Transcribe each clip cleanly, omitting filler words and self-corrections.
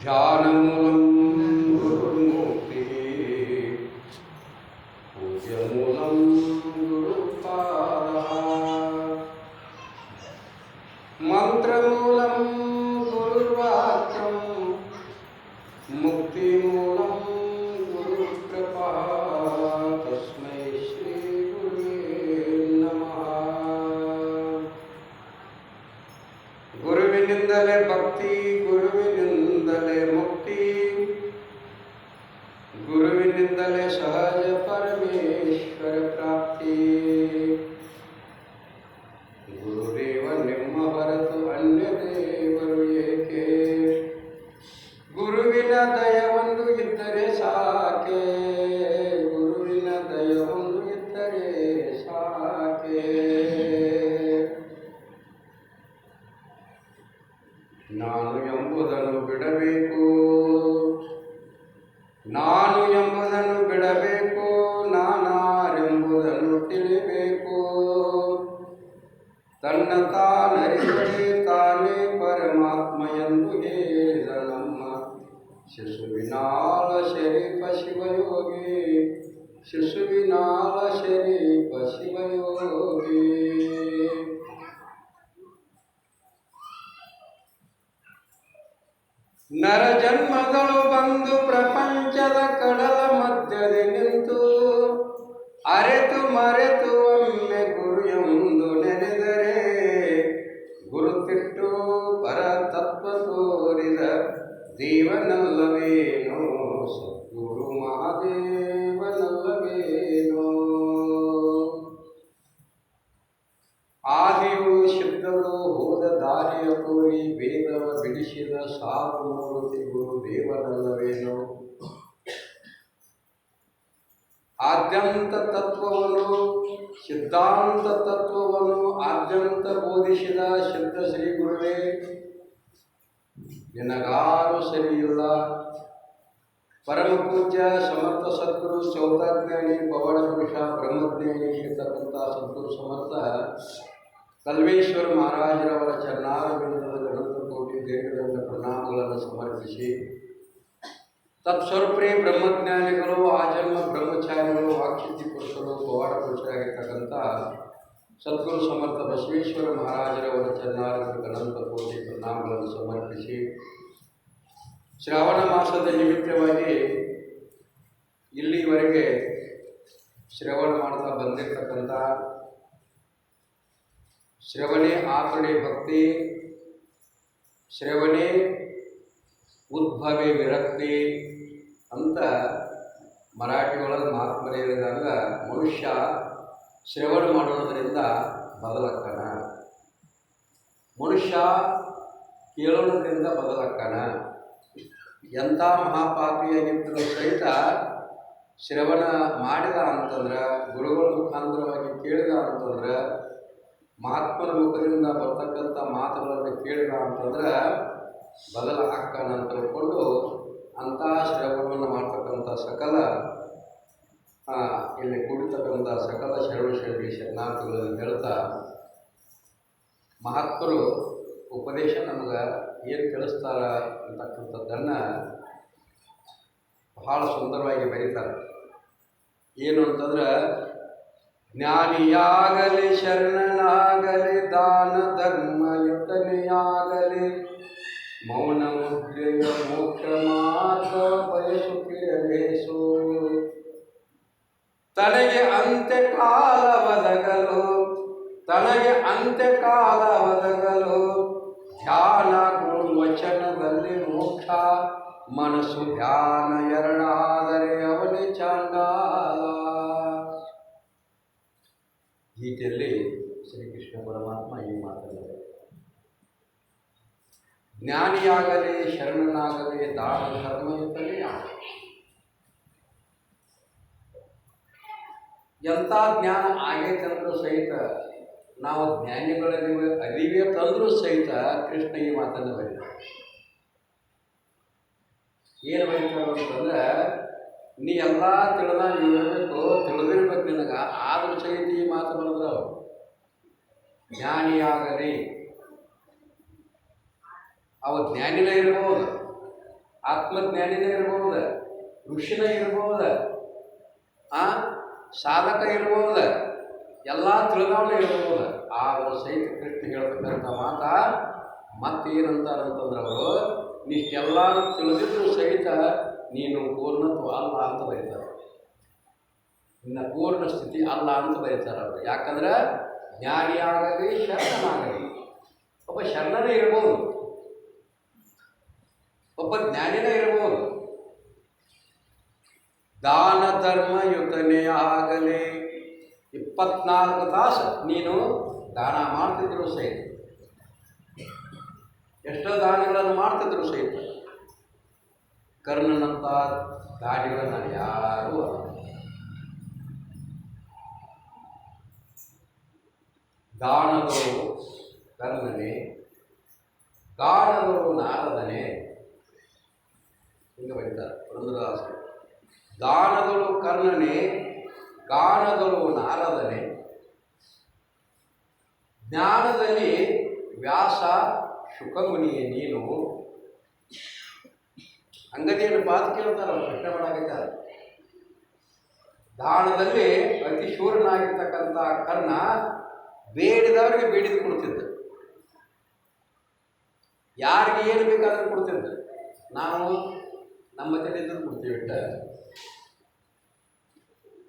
ध्यानमूलं गुरुर्मूर्तिः पूज्यमूलं गुरुपादः मंत्रमूलं गुरुर्वाक्यं मुक्तिमूलं गुरुकृपा तस्मै श्रीगुरुवे नमः। गुरुविनिंदले भक्ति, गुरुविनिंदले मुक्ति, गुरुविनिंदले सहज परमेश्वर प्राप्ति। गुरुदेव ನಿಮ್ಮ ಹೊರತು ಅನ್ಯ ದೇವರು ಏಕೆ? ಗುರುವಿನ ದಯವೊಂದು ಇದ್ದರೆ ಸಾಕೆ, ಗುರುವಿನ ದಯವೊಂದು ಇದ್ದರೆ ಸಾಕೆ. ನಾನು ಎಂಬುದನ್ನು ಬಿಡಬೇಕು, ನಾನು ಎಂಬುದನ್ನು ಬಿಡಬೇಕು, ನಾನಾರೆಂಬುದನ್ನು ತಿಳಿಬೇಕು. ತನ್ನ ತಾನರಿಯೇ ತಾನೇ ಪರಮಾತ್ಮ ಎಂದು ಹೇಳಿದ ನಮ್ಮ ಶಿಶುವಿನಾಳ ಶರೀಫ ಶಿವಯೋಗಿ, ಶಿಶುವಿನಾಳ ಶರೀಫ ಶಿವಯೋಗಿ. ನರ ಜನ್ಮಗಳು ಬಂದು ಪ್ರಪಂಚದ ಕಡಲ ಮಧ್ಯದಲ್ಲಿ ನಿಂತು ಅರೆತು ಮರೆತು ಒಮ್ಮೆ ಗುರು ಎಂದು ನೆನೆದರೆ ಗುರುತಿಟ್ಟು ಪರತತ್ವ ತೋರಿದ ದೇವನಲ್ಲವೇನೋ, ಸದ್ಗುರು ಮಹಾದೇವನಲ್ಲವೇನೋ. ಆದಿಯು ಶಬ್ದಗಳು ಹೋದ ದಾರಿಯ ತೋರಿ ವೇದವ ಬಿಡಿಸಿದ ಸಾಧು ಮೂರ್ತಿ ಗುರುದೇವನಲ್ಲವೇನೋ. ಆದ್ಯಂತ ತತ್ವವನ್ನು ಸಿದ್ಧಾಂತ ತತ್ವವನ್ನು ಆದ್ಯಂತ ಬೋಧಿಸಿದ ಶುದ್ಧ ಶ್ರೀ ಗುರುವೇ ನಿನಗಾರು ಸರಿಯಿಲ್ಲ. ಪರಮ ಪೂಜ್ಯ ಸಮರ್ಥ ಸದ್ಗುರು ಚೌತಾಜ್ಞಾನಿ ಪವಾಡ ಪುರುಷ ಬ್ರಹ್ಮಜ್ಞಾನಿ ಇರತಕ್ಕಂಥ ಸದ್ಗುರು ಸಮರ್ಥ ಕಲ್ವೇಶ್ವರ ಮಹಾರಾಜರವರ ಚರಣಾರವಿಂದದ ಗಣತ ಕೋಟಿ ದೇವರಿಂದ ಪ್ರಣಾಮಗಳನ್ನು ಸಮರ್ಪಿಸಿ, ತತ್ಸ್ವರೂಪೇ ಬ್ರಹ್ಮಜ್ಞಾನಿಗಳು, ಆಜನ್ಮ ಬ್ರಹ್ಮಚಾರಿಗಳು, ವಾಕ್ಸಿದ್ಧಿ ಪುರುಷರು, ಪವಾಡ ಪುರುಷರಾಗಿರ್ತಕ್ಕಂಥ ಸದ್ಗುರು ಸಮರ್ಥ ಬಸವೇಶ್ವರ ಮಹಾರಾಜರವರ ಚರಣಾರವಿಂದ ಅನಂತ ಕೋಟಿ ಪ್ರಣಾಮಗಳನ್ನು ಸಮರ್ಪಿಸಿ, ಶ್ರಾವಣ ಮಾಸದ ನಿಮಿತ್ತವಾಗಿ ಇಲ್ಲಿವರೆಗೆ ಶ್ರವಣ ಮಾಡ್ತಾ ಬಂದಿರತಕ್ಕಂಥ ಶ್ರವಣೆ ಆತುಡೆ ಭಕ್ತಿ, ಶ್ರವಣೆ ಉದ್ಭವೆ ವಿರಕ್ತಿ ಅಂತ ಮರಾಠಿ ಒಳಗೆ ಮಹಾತ್ಮರು ಹೇಳಿದಾಗ ಮನುಷ್ಯ ಶ್ರವಣ ಮಾಡೋದ್ರಿಂದ ಬದಲಾಗ್ತಾನ, ಮನುಷ್ಯ ಕೇಳೋದ್ರಿಂದ ಬದಲಾಗ್ತಾನ. ಎಂಥ ಮಹಾಪಾಪಿಯಾಗಿದ್ದರೂ ಸಹಿತ ಶ್ರವಣ ಮಾಡಿದ ಅಂತಂದ್ರೆ, ಗುರುಗಳ ಮುಖಾಂತರವಾಗಿ ಕೇಳಿದ ಅಂತಂದ್ರೆ, ಮಹಾತ್ಮರ ಮುಖದಿಂದ ಬರ್ತಕ್ಕಂಥ ಮಾತುಗಳನ್ನು ಕೇಳಿದ ಅಂತಂದ್ರೆ ಬದಲಾಗ್ತಾನ ಅಂತ ತಿಳ್ಕೊಂಡು ಅಂಥ ಶ್ರವಣವನ್ನು ಮಾಡ್ತಕ್ಕಂಥ ಸಕಲ ಇಲ್ಲಿ ಕೂಡಿರ್ತಕ್ಕಂಥ ಸಕಲ ಶರಣಿ ಶರಣಾರ್ಥಿಗಳನ್ನು ಹೇಳ್ತಾ, ಮಹಾತ್ಮರು ಉಪದೇಶ ನಮಗೆ ಏನು ತಿಳಿಸ್ತಾರ ಅಂತಕ್ಕಂಥದ್ದನ್ನು ಬಹಳ ಸುಂದರವಾಗಿ ಬರೀತಾರೆ. ಏನು ಅಂತಂದ್ರೆ, ಜ್ಞಾನಿಯಾಗಲಿ ಶರಣನಾಗಲಿ ದಾನ ಧರ್ಮ ಯುತನೆಯಾಗಲಿ ಮೌನ ಮುದ್ರೆಯ ಮೋಕ್ಷ ಮಾರ್ಗ ಬಯಸುತ್ತಿರಲೇಸು. ತನಗೆ ಅಂತ್ಯಕಾಲ ಒದಗಲು, ತನಗೆ ಅಂತ್ಯಕಾಲ ಒದಗಲು ಧ್ಯಾನ ಗುರು ವಚನದಲ್ಲಿ ಮೋಕ್ಷ, ಮನಸ್ಸು ಧ್ಯಾನ ಎರಡಾದರೆ ಅವನೇ ಚಾಂಡಾಲ. ಗೀತೆಯಲ್ಲಿ ಶ್ರೀಕೃಷ್ಣ ಪರಮಾತ್ಮ ಈ ಮಾತನಾಡಿದ್ದಾರೆ. ಜ್ಞಾನಿಯಾಗಲಿ ಶರಣನಾಗಲಿ ದಾನ ಧರ್ಮಯುತನೇ ಆಗಲಿ. ಎಂಥ ಜ್ಞಾನ ಆಗೈತಂದ್ರೂ ಸಹಿತ, ನಾವು ಜ್ಞಾನಿಗಳಲ್ಲಿ ಅರಿವೆ ತಂದರೂ ಸಹಿತ ಕೃಷ್ಣ ಈ ಮಾತನ್ನು ಬರೀತಾರೆ. ಏನು ಬರೀತಾರೆ ಅಂತಂದ್ರೆ, ನೀ ಎಲ್ಲ ತಿಳಿದಾಗ ಇರಬೇಕು, ತಿಳಿದಿರ್ಬೇಕು ನಿನಗೆ, ಆದರೂ ಸಹಿತ ಈ ಮಾತು ಬರೆದವು. ಜ್ಞಾನಿಯಾಗಲಿ, ಅವ ಜ್ಞಾನಿನೇ ಇರ್ಬೋದು, ಆತ್ಮಜ್ಞಾನಿನೇ ಇರ್ಬೋದು, ಋಷಿನ ಇರ್ಬೋದು, ಸಾಧಕ ಇರ್ಬೋದು, ಎಲ್ಲ ತಿಳಿದವನು ಇರ್ಬೋದು. ಆದರೂ ಸಹಿತ ಕೃಷ್ಣ ಹೇಳ್ತಕ್ಕಂಥ ಮಾತ ಮತ್ತೇನಂತಾರಂತಂದ್ರೆ ಅವರು ನೀಷ್ಟೆಲ್ಲ ತಿಳಿದಿದ್ರು ಸಹಿತ ನೀನು ಪೂರ್ಣತ್ವ ಅಲ್ಲ ಅಂತ ಬರೀತಾರೆ. ಇನ್ನು ಪೂರ್ಣ ಸ್ಥಿತಿ ಅಲ್ಲ ಅಂತ ಬರೀತಾರೆ ಅವರು. ಯಾಕಂದ್ರೆ ಜ್ಞಾನಿಯಾಗಲಿ ಶರಣನಾಗಲಿ, ಒಬ್ಬ ಶರಣನೇ ಇರ್ಬೋದು, ಒಬ್ಬ ಜ್ಞಾನಿನೇ ಇರ್ಬೋದು. ದಾನ ಧರ್ಮಯುತನೇ ಆಗಲಿ, 24 ತಾಸು ನೀನು ದಾನ ಮಾಡ್ತಿದ್ರು ಸಹಿತ, ಎಷ್ಟೋ ದಾನಗಳನ್ನು ಮಾಡ್ತಿದ್ರು ಸಹಿತ ಕರ್ಣನಂತ ದಾನಿಗಳನ್ನು ಯಾರೂ ಅಲ್ಲ. ದಾನಗಳು ಕರ್ಣನೇ, ಗಾನಗಳು ನಾರದನೇ, ಹಿಂಗೆ ಬರೀತಾರೆ ಪುರಂದರದಾಸರು. ದಾನಗಳು ಕರ್ಣನೇ, ಗಾನಗಳು ನಾರದನೇ, ಜ್ಞಾನದಲ್ಲಿ ವ್ಯಾಸ ಶುಕಮುನಿಯೇ ನೀನು. ಅಂಗದಿಯನ್ನು ಪಾತ್ ಕೇಳ್ತಾರೆ, ಪ್ರಶ್ನೆ ಮಾಡಾಕಿದ್ದಾರೆ. ದಾನದಲ್ಲಿ ಅತಿ ಶೂರನಾಗಿರ್ತಕ್ಕಂಥ ಕರ್ಣ ಬೇಡಿದವರಿಗೆ ಬೇಡಿದ್ದು ಕೊಡ್ತಿದ್ದ, ಯಾರಿಗೆ ಏನು ಬೇಕಾದ್ರೂ ಕೊಡ್ತಿದ್ದ. ನಾವು ನಮ್ಮ ತಿಳಿದ್ರು ಕೊಡ್ತೀವಿ, ಬಿಟ್ಟ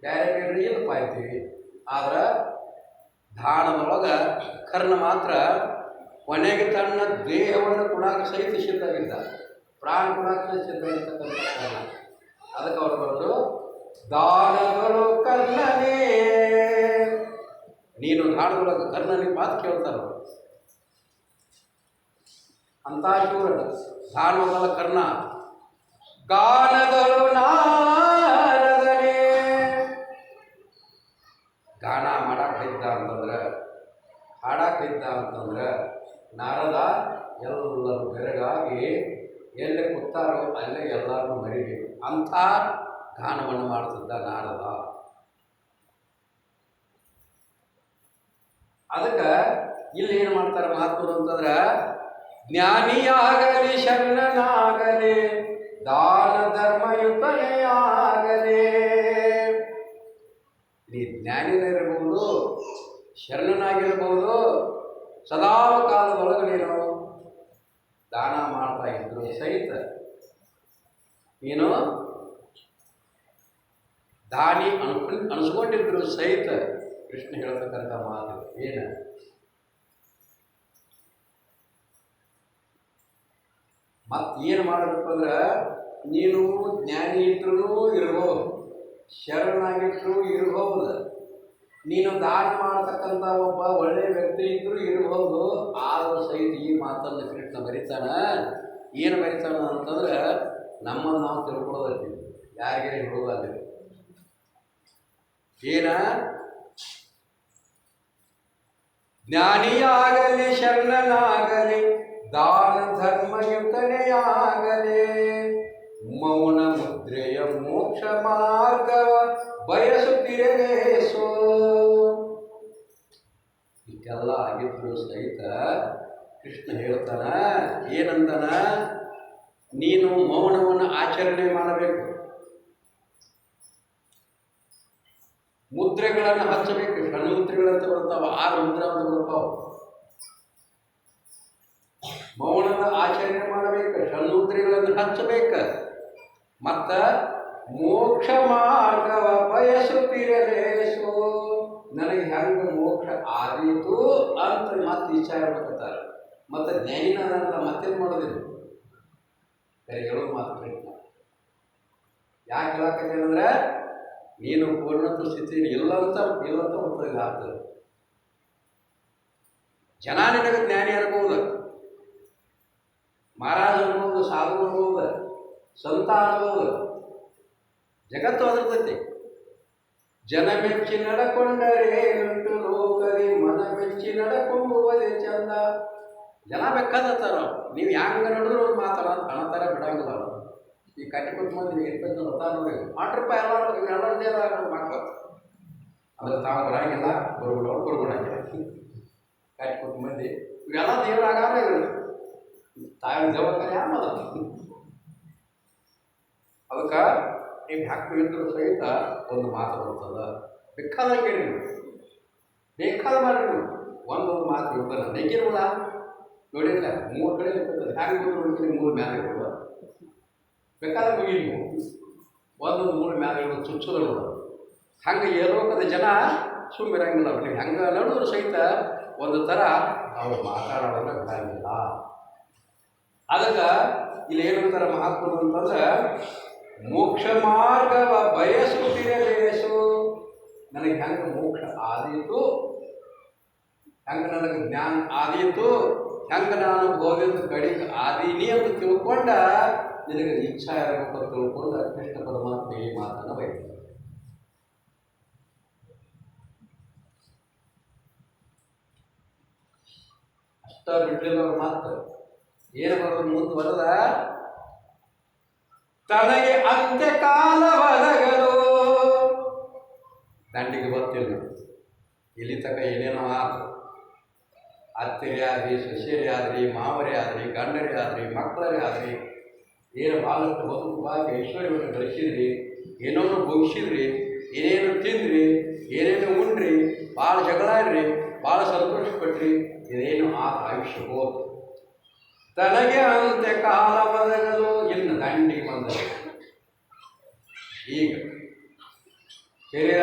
ಬೇರೆ ಬೇರೆ ಏನು ಪಾಯ್ತೀವಿ. ಆದ್ರೆ ದಾನದೊಳಗೆ ಕರ್ಣ ಮಾತ್ರ ಕೊನೆಗೆ ತನ್ನ ದೇಹವನ್ನು ಕೊಡಾಕ ಸಹಿತ ಸಿದ್ಧವಿದ್ದ, ಪ್ರಾಣ ಕೊಡಾಕ ಸಿದ್ಧವಿರ್ತಕ್ಕಂಥ ಕಾರಣ. ಅದಕ್ಕೆ ಅವರು ಬರೋದು ದಾನಗಳು ಕರ್ಣನೇ. ನೀನು ದಾನದೊಳಗೆ ಕರ್ಣನಿಗೆ ಮಾತು ಕೇಳ್ತಾರ ಅಂತ ಶೂರನ. ದಾನದೊಳ ಕರ್ಣ, ಗಾನಗಳು ನಾರದನೇ. ಗಾನ ಮಾಡಾಕಿದ್ದ ಅಂತಂದ್ರೆ, ಹಾಡಾಕಿದ್ದ ಅಂತಂದ್ರೆ ನಾರದ ಎಲ್ಲರೂ ಬೆರಗಾಗಿ ಎಲ್ಲಿ ಕೂತಾರೋ ಅಲ್ಲೇ ಎಲ್ಲರೂ ಮರಿಬೇಕು ಅಂಥ ಗಾನವನ್ನು ಮಾಡ್ತಿದ್ದ ನಾರದ. ಅದಕ್ಕೆ ಇಲ್ಲಿ ಏನು ಮಾಡ್ತಾರೆ ಮಹಾತ್ಮರು ಅಂತಂದ್ರೆ, ಜ್ಞಾನಿಯಾಗಲಿ ಶರಣನಾಗಲಿ, ದಾನ ಧರ್ಮಯುತನೇ ಆಗಲಿ. ನೀ ಜ್ಞಾನಿನಿರಬಹುದು, ಶರಣನಾಗಿರ್ಬೋದು, ಸದಾ ಕಾಲದೊಳಗೆ ನೀನು ದಾನ ಮಾಡ್ತಾ ಇದ್ರು ಸಹಿತ, ನೀನು ದಾನಿ ಅನಿಸ್ಕೊಂಡಿದ್ರು ಸಹಿತ ಕೃಷ್ಣ ಹೇಳ್ತಕ್ಕಂಥ ಮಾತು ಏನು, ಮತ್ತೇನು ಮಾಡಬೇಕು ಅಂದ್ರೆ, ನೀನು ಜ್ಞಾನಿ ಇದ್ರೂ ಇರ್ಬೋದು, ಶರಣಾಗಿಟ್ಟರು ಇರಬಹುದು, ನೀನು ದಾನ ಮಾಡತಕ್ಕಂಥ ಒಬ್ಬ ಒಳ್ಳೆಯ ವ್ಯಕ್ತಿ ಇದ್ರೂ ಇರಬಹುದು. ಆದರೂ ಸಹಿತ ಈ ಮಾತನ್ನು ಕೃಷ್ಣ ಬರೀತಾನ. ಏನು ಬರೀತಾನ ಅಂತಂದ್ರೆ, ನಮ್ಮನ್ನು ನಾವು ತಿಳ್ಕೊಳ್ಳೋದಕ್ಕೆ ಯಾರಿಗೆ ಹೇಳೋದಾಗಲಿ ಏನ, ಜ್ಞಾನಿಯಾಗಲಿ ಶರಣನಾಗಲಿ, ದಾನ ಧರ್ಮಯುತನೇ ಆಗಲಿ, ಮೌನ ಮುದ್ರೆಯ ಮೋಕ್ಷ ಮಾರ್ಗವ ಬಯಸುತ್ತಿರಲೇಸೋ. ಇಷ್ಟೆಲ್ಲ ಆಗಿದ್ರು ಸಹಿತ ಕೃಷ್ಣ ಹೇಳ್ತಾನ, ಏನಂತಾನ, ನೀನು ಮೌನವನ್ನು ಆಚರಣೆ ಮಾಡಬೇಕು, ಮುದ್ರೆಗಳನ್ನು ಹಚ್ಚಬೇಕು. ಷಣ್ಮುದ್ರೆಗಳಂತ ಬರ್ತಾವ, 6 ಮುದ್ರೆ ಅಂತ ಬರ್ತಾವ. ಮೌನದ ಆಚರಣೆ ಮಾಡಬೇಕು, ಷಣ್ಮುದ್ರೆಗಳನ್ನು ಹಚ್ಚಬೇಕು, ಮತ್ತ ಮೋಕ್ಷ ಮಾರ್ಗವ ಬಯಸುತ್ತಿರಲೇಸು. ನನಗೆ ಹೆಂಗೆ ಮೋಕ್ಷ ಆದೀತು ಅಂತ ಮತ್ತೆ ವಿಚಾರ ಮಾಡ್ತಾರೆ. ಮತ್ತು ಜ್ಞಾನಿನಲ್ಲ ಮತ್ತೇನು ಮಾಡೋದಿಲ್ಲ, ಹೇಳೋದು ಮಾತು ಕೃಷ್ಣ. ಯಾಕೆ ಹೇಳಕತ್ತೇನಂದ್ರೆ, ನೀನು ಪೂರ್ಣತ್ವ ಸ್ಥಿತಿ ಇಲ್ಲಂತ ಗೊತ್ತಾಗ ಆಗ್ತದೆ. ಜನ ನಿನಗೆ ಜ್ಞಾನಿ ಅನ್ಬೋದು, ಮಹಾರಾಜ ಅನ್ಬೋದು, ಸಾಧು ಅನ್ಬೋದು, ಸಂತ ಅನ್ಬೋದು, ಜಗತ್ತು ಅದರ್ತೈತಿ. ಜನ ಮೆಚ್ಚಿ ನಡಕೊಂಡರೆ ಉಂಟು ಲೋಕರಿ, ಮನ ಮೆಚ್ಚಿ ನಡಕೊಂಬುವುದೇ ಚಂದ. ಜನ ಬೇಕಾದತ್ತಾರ, ನೀವು ಹ್ಯಾಂಗ ನೋಡಿದ್ರು ಒಂದು ಮಾತಾಡ ಹಣತರ ಬಿಡಂಗಿಲ್ಲ. ಈ ಕಟ್ಟಿಕೊಟ್ಟು ಮಂದಿ ಇರ್ಬೇಕು ನೋಡಿ, $40 ಎಲ್ಲರೂ ಮಕ್ಕಳು ಅಂದ್ರೆ ತಾವು ಬರಂಗಿಲ್ಲ, ಬರ್ಬಿಡಂಗಿಲ್ಲ. ಕಟ್ಟಿಕೊಟ್ಟು ಮಂದಿ ಇವೆಲ್ಲ ದೇವರಾಗ ತಾಯಿನ ಜವಾಬ್ದಾರಿ ಯಾಮದ. ಅದಕ್ಕೆ ನೀವು ಹ್ಯಾಕ್ಟು ಇದ್ರೂ ಸಹಿತ ಒಂದು ಮಾತು ಬರ್ತದ. ಬೇಕಾದಾಗ ಕೇಳಿ ನೀವು, ಬೇಕಾದ ಮಾಡಿ ನೀವು ಒಂದೊಂದು ಮಾತು ಇರ್ತದೆ. ನೆಗಿರುವುದ ನೋಡಿಲ್ಲ 3 ಕಡೆ ಇರ್ತದೆ. ಹ್ಯಾಂಗೆ ಬಂದು ನೋಡ್ತೀನಿ 3 ಮ್ಯಾಲೆ ಇಡುವ, ಬೇಕಾದ ಮುಗಿ ನೀವು ಒಂದೊಂದು 3 ಮ್ಯಾಲೆ ಇಡೋದು ಚುಚ್ಚೋದು. ಹಂಗೆ ಏರೋಕದ ಜನ ಸುಮ್ಮಿರಂಗಿಲ್ಲ. ನೀವು ಹೆಂಗೆ ನೋಡಿದ್ರು ಸಹಿತ ಒಂದು ಥರ ಅವ್ರು ಮಾತಾಡೋದನ್ನ ಬಿಡಂಗಿಲ್ಲ. ಅದಕ್ಕೆ ಇಲ್ಲಿ ಏನಂತಾರೆ ಮಹಾತ್ಮರು ಅಂತಂದ್ರೆ, ಮೋಕ್ಷ ಮಾರ್ಗವ ಬಯಸುತ್ತಿರಲೇಸು. ನನಗೆ ಹೆಂಗೆ ಮೋಕ್ಷ ಆದೀತು, ಹೆಂಗೆ ನನಗೆ ಜ್ಞಾನ ಆದೀತು, ಹೆಂಗೆ ನಾನು ಗೋವಿಂದ ಕಡೆಗೆ ಆದೀನಿ ಅಂತ ತಿಳ್ಕೊಂಡ ನಿನಗೆ ಇಚ್ಛಾ ಇರಬೇಕು ಅಂತ ತಿಳ್ಕೊಂಡು ಕೃಷ್ಣ ಪರಮಾತ್ಮ ಈ ಮಾತನ್ನು ಬಯಸ್ತಾರೆ. ಅಷ್ಟ ಬಿಡ್ಲಿಲ್ಲ ಅವ್ರ ಮಾತು. ಏನು ಬರೋದು ಮುಂದೆ ಬರದ, ತನಗೆ ಅಂತ್ಯಕಾಲ ಒದಗಲು. ದಂಡಿಗೆ ಗೊತ್ತಿಲ್ಲ ಇಲ್ಲಿ ತನಕ ಏನೇನೋ ಆತು. ಅತ್ತಿರಿ ಆದ್ರಿ, ಸೊಸೆಯರೇ ಆದ್ರಿ, ಮಾವರೇ ಆದ್ರಿ, ಗಂಡರೇ ಆದ್ರಿ, ಮಕ್ಕಳರೇ ಆದ್ರಿ, ಏನು ಭಾಳಷ್ಟು ಬದುಕು ಭಾಗ್ಯ ಐಶ್ವರ್ಯವನ್ನು ಗಳಿಸಿದ್ರಿ, ಏನೋ ಭೋಗಿಸಿದ್ರಿ, ಏನೇನು ತಿಂದ್ರಿ, ಏನೇನು ಉಂಡ್ರಿ, ಭಾಳ ಜಗಳಾಡ್ರಿ, ಭಾಳ ಸಂತೋಷ ಪಟ್ರಿ. ಇದೇನು ಆಯುಷ್ಯ ಹೋದು. ತನಗೆ ಅಂತ್ಯ ಕಾಲ ಬದಗಲು. ಇನ್ನು ದಂಡಿಗೆ ಬಂದರೆ ಈಗ ಶರೀರ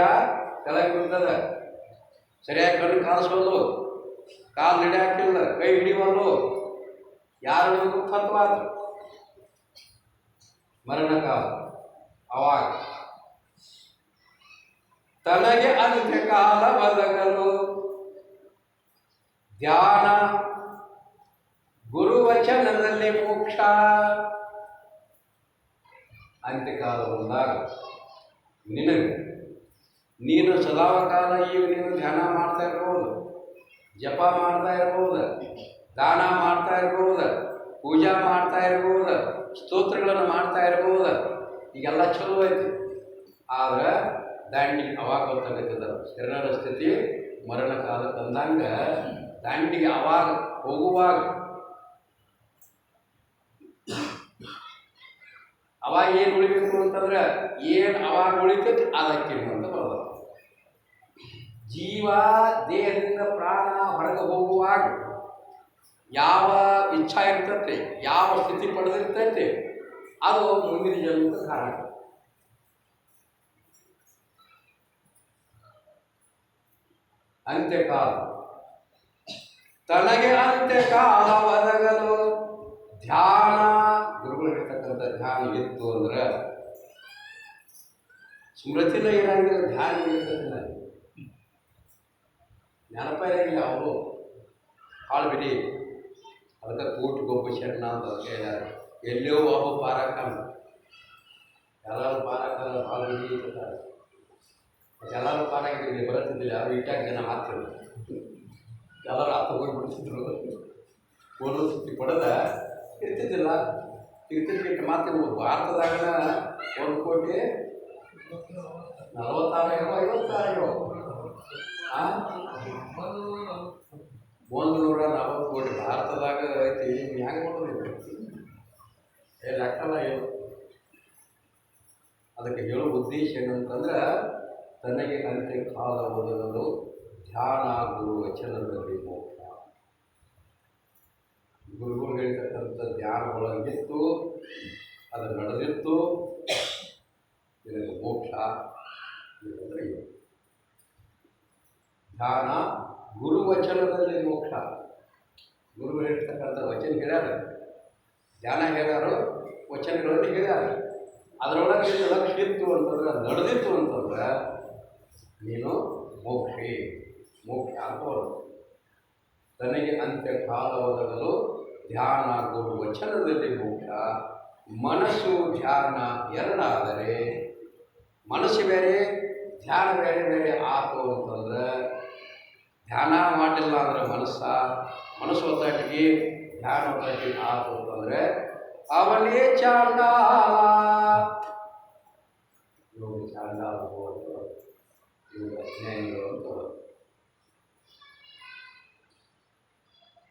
ಕೆಳಗೆ ಬಿಡ್ತದ, ಸರಿಯಾಗಿ ಕಣ್ಣು ಕಾಣಿಸೋದು, ಕಾಲು ನಡೆಯಾಕಿಲ್ಲ, ಕೈ ಹಿಡಿವಲ್ಲು, ಯಾರು ತತ್ವಾದ ಮರಣ ಕಾಲ. ಅವಾಗ ತನಗೆ ಅಂತ್ಯ ಕಾಲ ಬದಗಲು ಧ್ಯಾನ ಗುರುವಚನದಲ್ಲಿ ಮೋಕ್ಷ. ಅಂತ್ಯಕಾಲ ಬಂದಾಗ ನಿನಗೆ ನೀನು ಸದಾವಕಾಲ ಈಗ ನೀನು ಧ್ಯಾನ ಮಾಡ್ತಾ ಇರ್ಬೋದು, ಜಪ ಮಾಡ್ತಾ ಇರ್ಬೋದು, ದಾನ ಮಾಡ್ತಾ ಇರ್ಬೋದು, ಪೂಜಾ ಮಾಡ್ತಾ ಇರ್ಬೋದು, ಸ್ತೋತ್ರಗಳನ್ನು ಮಾಡ್ತಾ ಇರ್ಬೋದು. ಈಗೆಲ್ಲ ಚಲೋ ಐತಿ. ಆದ್ರೆ ದಾಂಡಿಗೆ ಅವಾಗ ಗೊತ್ತಾಗತ್ತದ ಶರಣರ ಸ್ಥಿತಿ ಮರಣ ಕಾಲ ತಂದಂಗೆ. ದಾಂಡಿಗೆ ಅವಾಗ ಹೋಗುವಾಗ ಅವಾಗ ಏನು ಉಳಿಬೇಕು ಅಂತಂದ್ರೆ, ಏನು ಅವಾಗ ಉಳಿತೈತಿ ಅದಕ್ಕೆ ಅಂತ ಬರೋದು. ಜೀವ ದೇಹದಿಂದ ಪ್ರಾಣ ಹೊರಗೆ ಹೋಗುವಾಗ ಯಾವ ಇಚ್ಛಾ ಇರ್ತೈತೆ, ಯಾವ ಸ್ಥಿತಿ ಪಡೆದಿರ್ತೈತೆ, ಅದು ಮುಂದಿನ ಜನ್ಮಕ್ಕೆ ಕಾರಣ. ಅಂತ್ಯಕಾಲ ತನಗೆ ಅಂತ್ಯಕಾಲ ಒದಗಲು ಧ್ಯಾನ. ಗುರುಗಳು ಹೇಳ್ತಕ್ಕಂಥ ಧ್ಯಾನ ಇತ್ತು ಅಂದ್ರೆ ಸ್ಮೃತಿನ ಏನಾಗಿದೆ, ಧ್ಯಾನ ಇರ್ತದೆ. ನೆನಪ ಇರಂಗಿಲ್ಲ ಅವರು ಹಾಳು ಬಿಡಿ. ಅದಕ್ಕೆ ಕೂಟ್ಗೊಬ್ಬ ಶರಣ ಅಂತ ಹೇಳಿದ್ದಾರೆ. ಎಲ್ಲೋ ಒಬ್ಬ ಪಾರಕನ, ಎಲ್ಲರೂ ಪಾರಕನ ಹಾಳು ಬಿಡಿ ಇರ್ತಾರೆ. ಎಲ್ಲರೂ ಪಾರಾಗಿದ್ದಿಲ್ಲ, ಬರುತ್ತಿದ್ದಿಲ್ಲ. ಯಾರು ಇಟ್ಟಾಗ ಜನ ಹಾಕ್ತಿದ್ರು, ಎಲ್ಲರೂ ಹತ್ತು ಹೋಗಿ ಬಿಡ್ತಿದ್ರು. ಒಂದು ಸುತ್ತಿ ಪಡೆದ ಇರ್ತಿದ್ದಿಲ್ಲ. ಇರ್ತಿದ್ಬಿಟ್ಟು ಮಾತಿರ್ಬೋದು. ಭಾರತದಾಗ 1,46,56 140 ಕೋಟಿ ಭಾರತದಾಗ ಐತಿ. ಹೆಂಗೆ ಮಾಡೋದು ಲೆಕ್ಕಲ್ಲ ಏನು. ಅದಕ್ಕೆ ಹೇಳೋ ಉದ್ದೇಶ ಏನಂತಂದ್ರೆ, ತನಗೆ ಅಂತ್ಯ ಕಾಲ ಒದಗಲು ಧ್ಯಾನ ಗುರು ವಚನದಲ್ಲಿ ಮೋಕ್ಷ. ಗುರುಗಳು ಹೇಳ್ತಕ್ಕಂಥ ಧ್ಯಾನ ಒಳಗಿತ್ತು, ಅದು ನಡೆದಿತ್ತು, ಇದಕ್ಕೆ ಮೋಕ್ಷ ಅಂದರೆ ಧ್ಯಾನ ಗುರುವಚನದಲ್ಲಿ ಮೋಕ್ಷ. ಗುರುಗಳು ಹೇಳ್ತಕ್ಕಂಥ ವಚನ ಹೇಳ್ಯಾರ, ಧ್ಯಾನ ಹೇಳ್ಯಾರು, ವಚನಗಳಲ್ಲಿ ಹೇಳ್ಯಾರ. ಅದರೊಳಗೆ ಲಕ್ಷ್ಯ ಇತ್ತು ಅಂತಂದ್ರೆ, ನಡೆದಿತ್ತು ಅಂತಂದ್ರೆ ನೀನು ಮೋಕ್ಷಿ, ಮೋಕ್ಷ ಅಂತ ಬರೋದು. ತನಗೆ ಅಂತ್ಯ ಕಾಲ ಒದಗಲು ಧ್ಯಾನ ಗುರು ವಚನದಲ್ಲಿ ಮೋಕ್ಷ. ಮನಸ್ಸು ಧ್ಯಾನ ಎರಡಾದರೆ, ಮನಸ್ಸು ಬೇರೆ ಧ್ಯಾನ ಬೇರೆ ಬೇರೆ ಆತು ಅಂತಂದ್ರೆ, ಧ್ಯಾನ ಮಾಡಿಲ್ಲ ಅಂದ್ರೆ ಮನಸ್ಸು ಒತ್ತಾಟಿಗೆ ಧ್ಯಾನ ಒತ್ತಾಟಿಗೆ ಆತು ಅಂತಂದರೆ ಅವನೇ ಚಾಂಡಾಲ. ಇವರು ಚಾಂಡಾಲ ಹೋದ್ರು, ಇವರು ಅಜ್ಞಾನಿಗಳು ಅಂತ.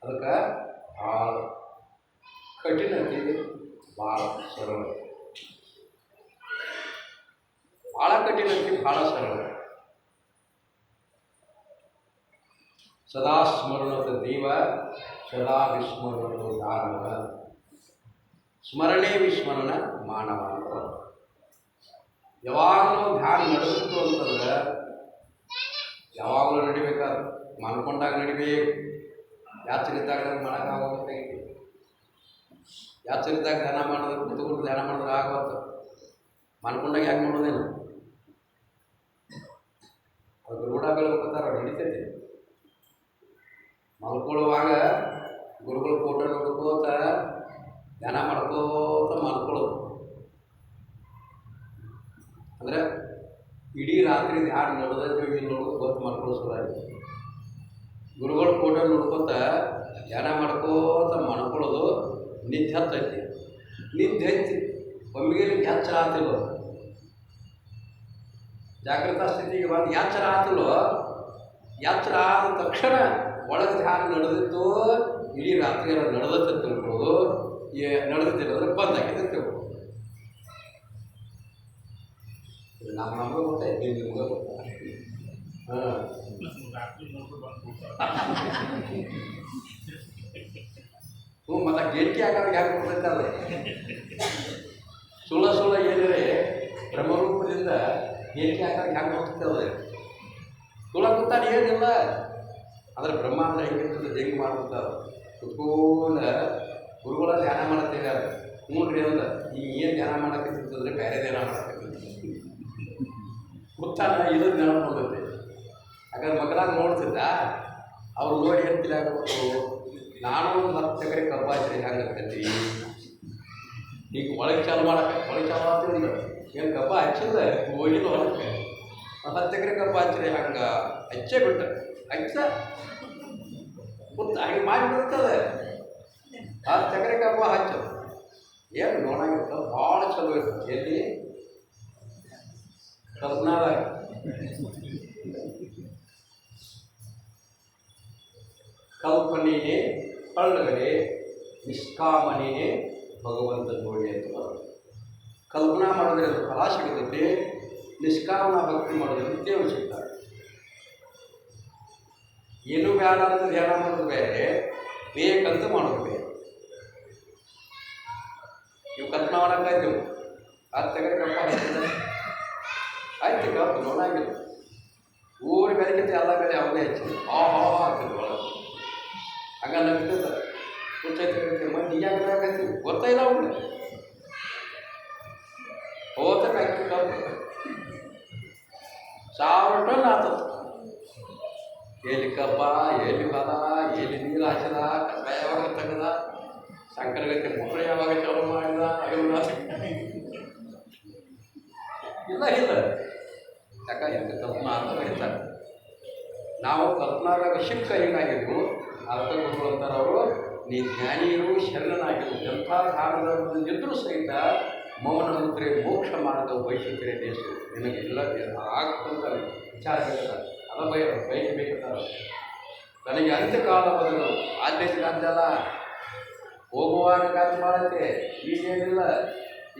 ಅದಕ್ಕೆ ಭಾಳ ಕಠಿಣತೆ, ಭಾಳ ಸರಳ. ಭಾಳ ಸರಳ. ಸದಾ ಸ್ಮರಣದ ದೇವ, ಸದಾ ವಿಸ್ಮರಣದ ದಾನವ, ಸ್ಮರಣೆ ವಿಸ್ಮರಣ ಮಾನವ ಅಂತ. ಯಾವಾಗಲೂ ಧ್ಯಾನ ನಡೆದಿತ್ತು ಅಂತಂದ್ರೆ ಯಾವಾಗಲೂ ನಡಿಬೇಕಾದ್ರೆ ಮಾಡ್ಕೊಂಡಾಗ ನಡಿಬೇಕು. ಯಾಚರಿದ್ದಾಗ ಮಾಡೋಕ್ಕಾಗಬೇಕಾಗಿ, ಯಾಚರಿದ್ದಾಗ ಧ್ಯಾನ ಮಾಡಿದ್ರೆ ಕುತ್ಕೊಂಡು ಧ್ಯಾನ ಮಾಡಿದ್ರೆ ಆಗಬಾರ್ದು. ಮಾಡ್ಕೊಂಡಾಗ ಯಾಕೆ ಮಾಡೋದೇನು? ಅದು ರೂಢ ಬೆಳ್ಕೊತಾರ, ನಡೀತೈತಿ. ಮಲ್ಕೊಳ್ಳುವಾಗ ಗುರುಗಳ ಫೋಟೋ ನೋಡ್ಕೋತ ಧ್ಯಾನ ಮಾಡ್ಕೋತ ಮಲ್ಕೊಳ್ಳೋದು. ಅಂದರೆ ಇಡೀ ರಾತ್ರಿ ಧ್ಯಾನ ನಡೆದೈತಿ ನೋಡೋದು ಗೊತ್ತು ಮಾಡ್ಕೊಳ್ಳೋ ಸಲುವಾಗಿ ಗುರುಗಳ ಫೋಟೋ ನೋಡ್ಕೋತ ಧ್ಯಾನ ಮಾಡ್ಕೋತ ಮಾಡ್ಕೊಳ್ಳೋದು ನಿದ್ದೆ ಹತ್ತೈತಿ. ನಿದ್ದೆ ಹತ್ತಿ ಒಮ್ಮೆಗೆ ನಿಮ್ಗೆ ಎಚ್ಚರ ಆತಿಲ್ಲೋ, ಜಾಗೃತ ಸ್ಥಿತಿಗೆ ಬಂದು ಎಚ್ಚರ ಆತಿಲ್ಲೋ, ಎಚ್ಚರ ಆದ ತಕ್ಷಣ ಒಳಗೆ ಧ್ಯಾನ ನಡೆದಿತ್ತು, ಇಡೀ ರಾತ್ರಿ ಎಲ್ಲ ನಡೆದತ್ತೆ ತಿಳ್ಕೊಳ್ಳೋದು. ನಡೆದಿದ್ದಿಲ್ಲ ಅಂದರೆ ಬಂದಾಗಿದೆ ತಿಳ್ಕೊಳ್ಳೋದು. ನಮಗೆ ಗೊತ್ತಾಯ್ತು, ನಿಮ್ಗೆ ಗೊತ್ತಾ? ಹಾಂ, ಮತ್ತು ಗೆಲ್ಕಿ ಆಗೋದು ಯಾಕೆ ಗೊತ್ತೈತೆ? ಅದೇ ಸುಳ್ಳ ಏನಿದೆ ಬ್ರಹ್ಮರೂಪದಿಂದ ಗೆಲ್ಕಿ ಆಗೋದು ಯಾಕೆ ಗೊತ್ತೈತೆ? ಸುಳ್ಳ ಗೊತ್ತಾನೆ ಏನಿಲ್ಲ. ಅಂದರೆ ಬ್ರಹ್ಮ ಅಂದರೆ ಹೆಂಗಿರ್ತದೆ, ಹೆಂಗೆ ಮಾಡ್ತಾರೆ ಕುತ್ಕೊಂಡ ಗುರುಗಳ ಧ್ಯಾನ ಮಾಡತ್ತೇವೆ. ನೋಡ್ರಿ ಅಂದ್ರೆ ಈಗ ಏನು ಧ್ಯಾನ ಮಾಡಕತ್ತಿರ್ತಂದ್ರೆ ಬೇರೆ ಧ್ಯಾನ ಮಾಡಕತ್ತಿರ್ತದೆ ಗೊತ್ತಾನ, ಇದು ಜ್ಞಾನ ಬಂದೈತೆ. ಹಾಗಾದ್ರೆ ಮಕ್ಕಳಾಗ ನೋಡ್ತಿದ್ದ ಅವ್ರು ನೋಡಿ ಏನು ತಿಳಿಯಾಗಬೇಕು, ನಾನು ಒಂದು 10 ಎಕರೆ ಕಬ್ಬು ಹಚ್ಚಿರಿ ಹೆಂಗೆ ಆಗ್ತೈತಿ. ಈಗ ಒಳಗೆ ಚಾಲು ಒಳಗೆ ಚಾಲು ಆಗ್ತಿಲ್ಲ, ಏನು ಕಬ್ಬ ಹಚ್ಚಿಲ್ಲ ಹೋಗಿಲ್ಲ ಹೊಲಕ್ಕೆ. 10 ಎಕರೆ ಕಬ್ಬು ಹಚ್ಚಿರಿ ಹಂಗೆ ಹಚ್ಚೇ ಬಿಟ್ಟ ಹಚ್ಚ ಗೊತ್ತ ಹಂಗೆ ಮಾಡಿಬಿಡ್ತದೆ. 10 ಎಕರೆ ಕಬ್ಬ ಹಚ್ಚ ಏನು ನೋಡಾಗಿರ್ತದೆ, ಭಾಳ ಚಲೋ ಇರ್ತದೆ. ಎಲ್ಲಿ? ಕಲ್ಪನಾದಾಗ. ಕಲ್ಪನೆಯೇ ಕಳ್ಳಗಡೆ, ನಿಷ್ಕಾಮನೆಯೇ ಭಗವಂತ ನೋಡಿ ಅಂತ ಬರೋದು. ಕಲ್ಪನಾ ಮಾಡೋದ್ರಿಂದ ಫಲ ಸಿಗುತ್ತದೆ, ನಿಷ್ಕಾಮನ ಭಕ್ತಿ ಮಾಡೋದ್ರಿಂದ ದೇವರು ಸಿಗ್ತಾರೆ. ಏನು ಬೇಡ ಅಂತ ಧ್ಯಾನ ಮಾಡೋದು ಬೇರೆ, ಬೇಕಂತ ಮಾಡೋದು ಬೇರೆ. ನೀವು ಕಲ್ಪನಾ ಮಾಡೋಕ್ಕಾಯ್ತು, 10 ಎಕರೆ ಕಪ್ಪ ಹಾಕಿದ್ರೆ ಆಯ್ತು, ಕಪ್ಪು ನೋಡಂಗಿಲ್ಲ. ಊರು ಬೆಳಕಿಂತ ಎಲ್ಲ ಕಡೆ ಅವನೇ ಹಚ್ಚಿದೆ, ಆಗ್ತದೆ ಒಳಗೆ ಹಂಗ ನಗ್ತದ ಹುಚ್ಚೈತೆ ಮಂದಿ ಯಾಕೆ ಹಾಕೈತಿ ಗೊತ್ತಾಯಿಲ್ಲ ಅವ್ರಿಗೆ. ಹೋತಕ್ಕೆ ಹಾಕಿ ಕಪ್ಪು 1000 ಟನ್ ಆಗ್ತದೆ. ಎಲ್ಲಿ ಕಬ್ಬ, ಎಲ್ಲಿ ಹೊಲ, ಎಲ್ಲಿ ನೀರು ಹಾಕಿದ, ಕಸ ಯಾವಾಗ ತೆಗೆದ, ಸಂಕರಗತ್ತೆ ಮುಟ್ರ ಯಾವಾಗ ಚಾಲು ಮಾಡಿದ, ಇಲ್ಲ ಯಾಕೆ ಕಲ್ಪನಾ ಅಂತ ಬರೀತಾರೆ. ನಾವು ಕಲ್ಪನಾದಾಗ ಶಿಕ್ಷ ಏನಾಗಿದ್ವು ಅರ್ಥ ಕೊಡುವಂತಾರೆ ಅವರು. ನೀ ಜ್ಞಾನಿಯರು ಶರಣನಾಗಿರು, ಎಂಥ ಧಾರಣದಲ್ಲಿದ್ದರೂ ಸಹಿತ ಮೌನ ಮುದ್ರೆ ಮೋಕ್ಷ ಮಾರ್ಗದ ವೈಶಿಷ್ಟ್ಯ ದೇಶ ನಿನಗೆಲ್ಲ ಆಗ್ತಂತ ವಿಚಾರ ಹೇಳ್ತಾರೆ. ಅದ ಬಯಕಬೇಕಂತಾರೆ. ನನಗೆ ಅಂತ್ಯಕಾಲ ಬದಲು ಆದ್ಯತೆ ಅಂತಲ್ಲ, ಹೋಗುವಾಗ ಖರ್ಚು ಮಾಡುತ್ತೆ. ಈಗೇನಿಲ್ಲ,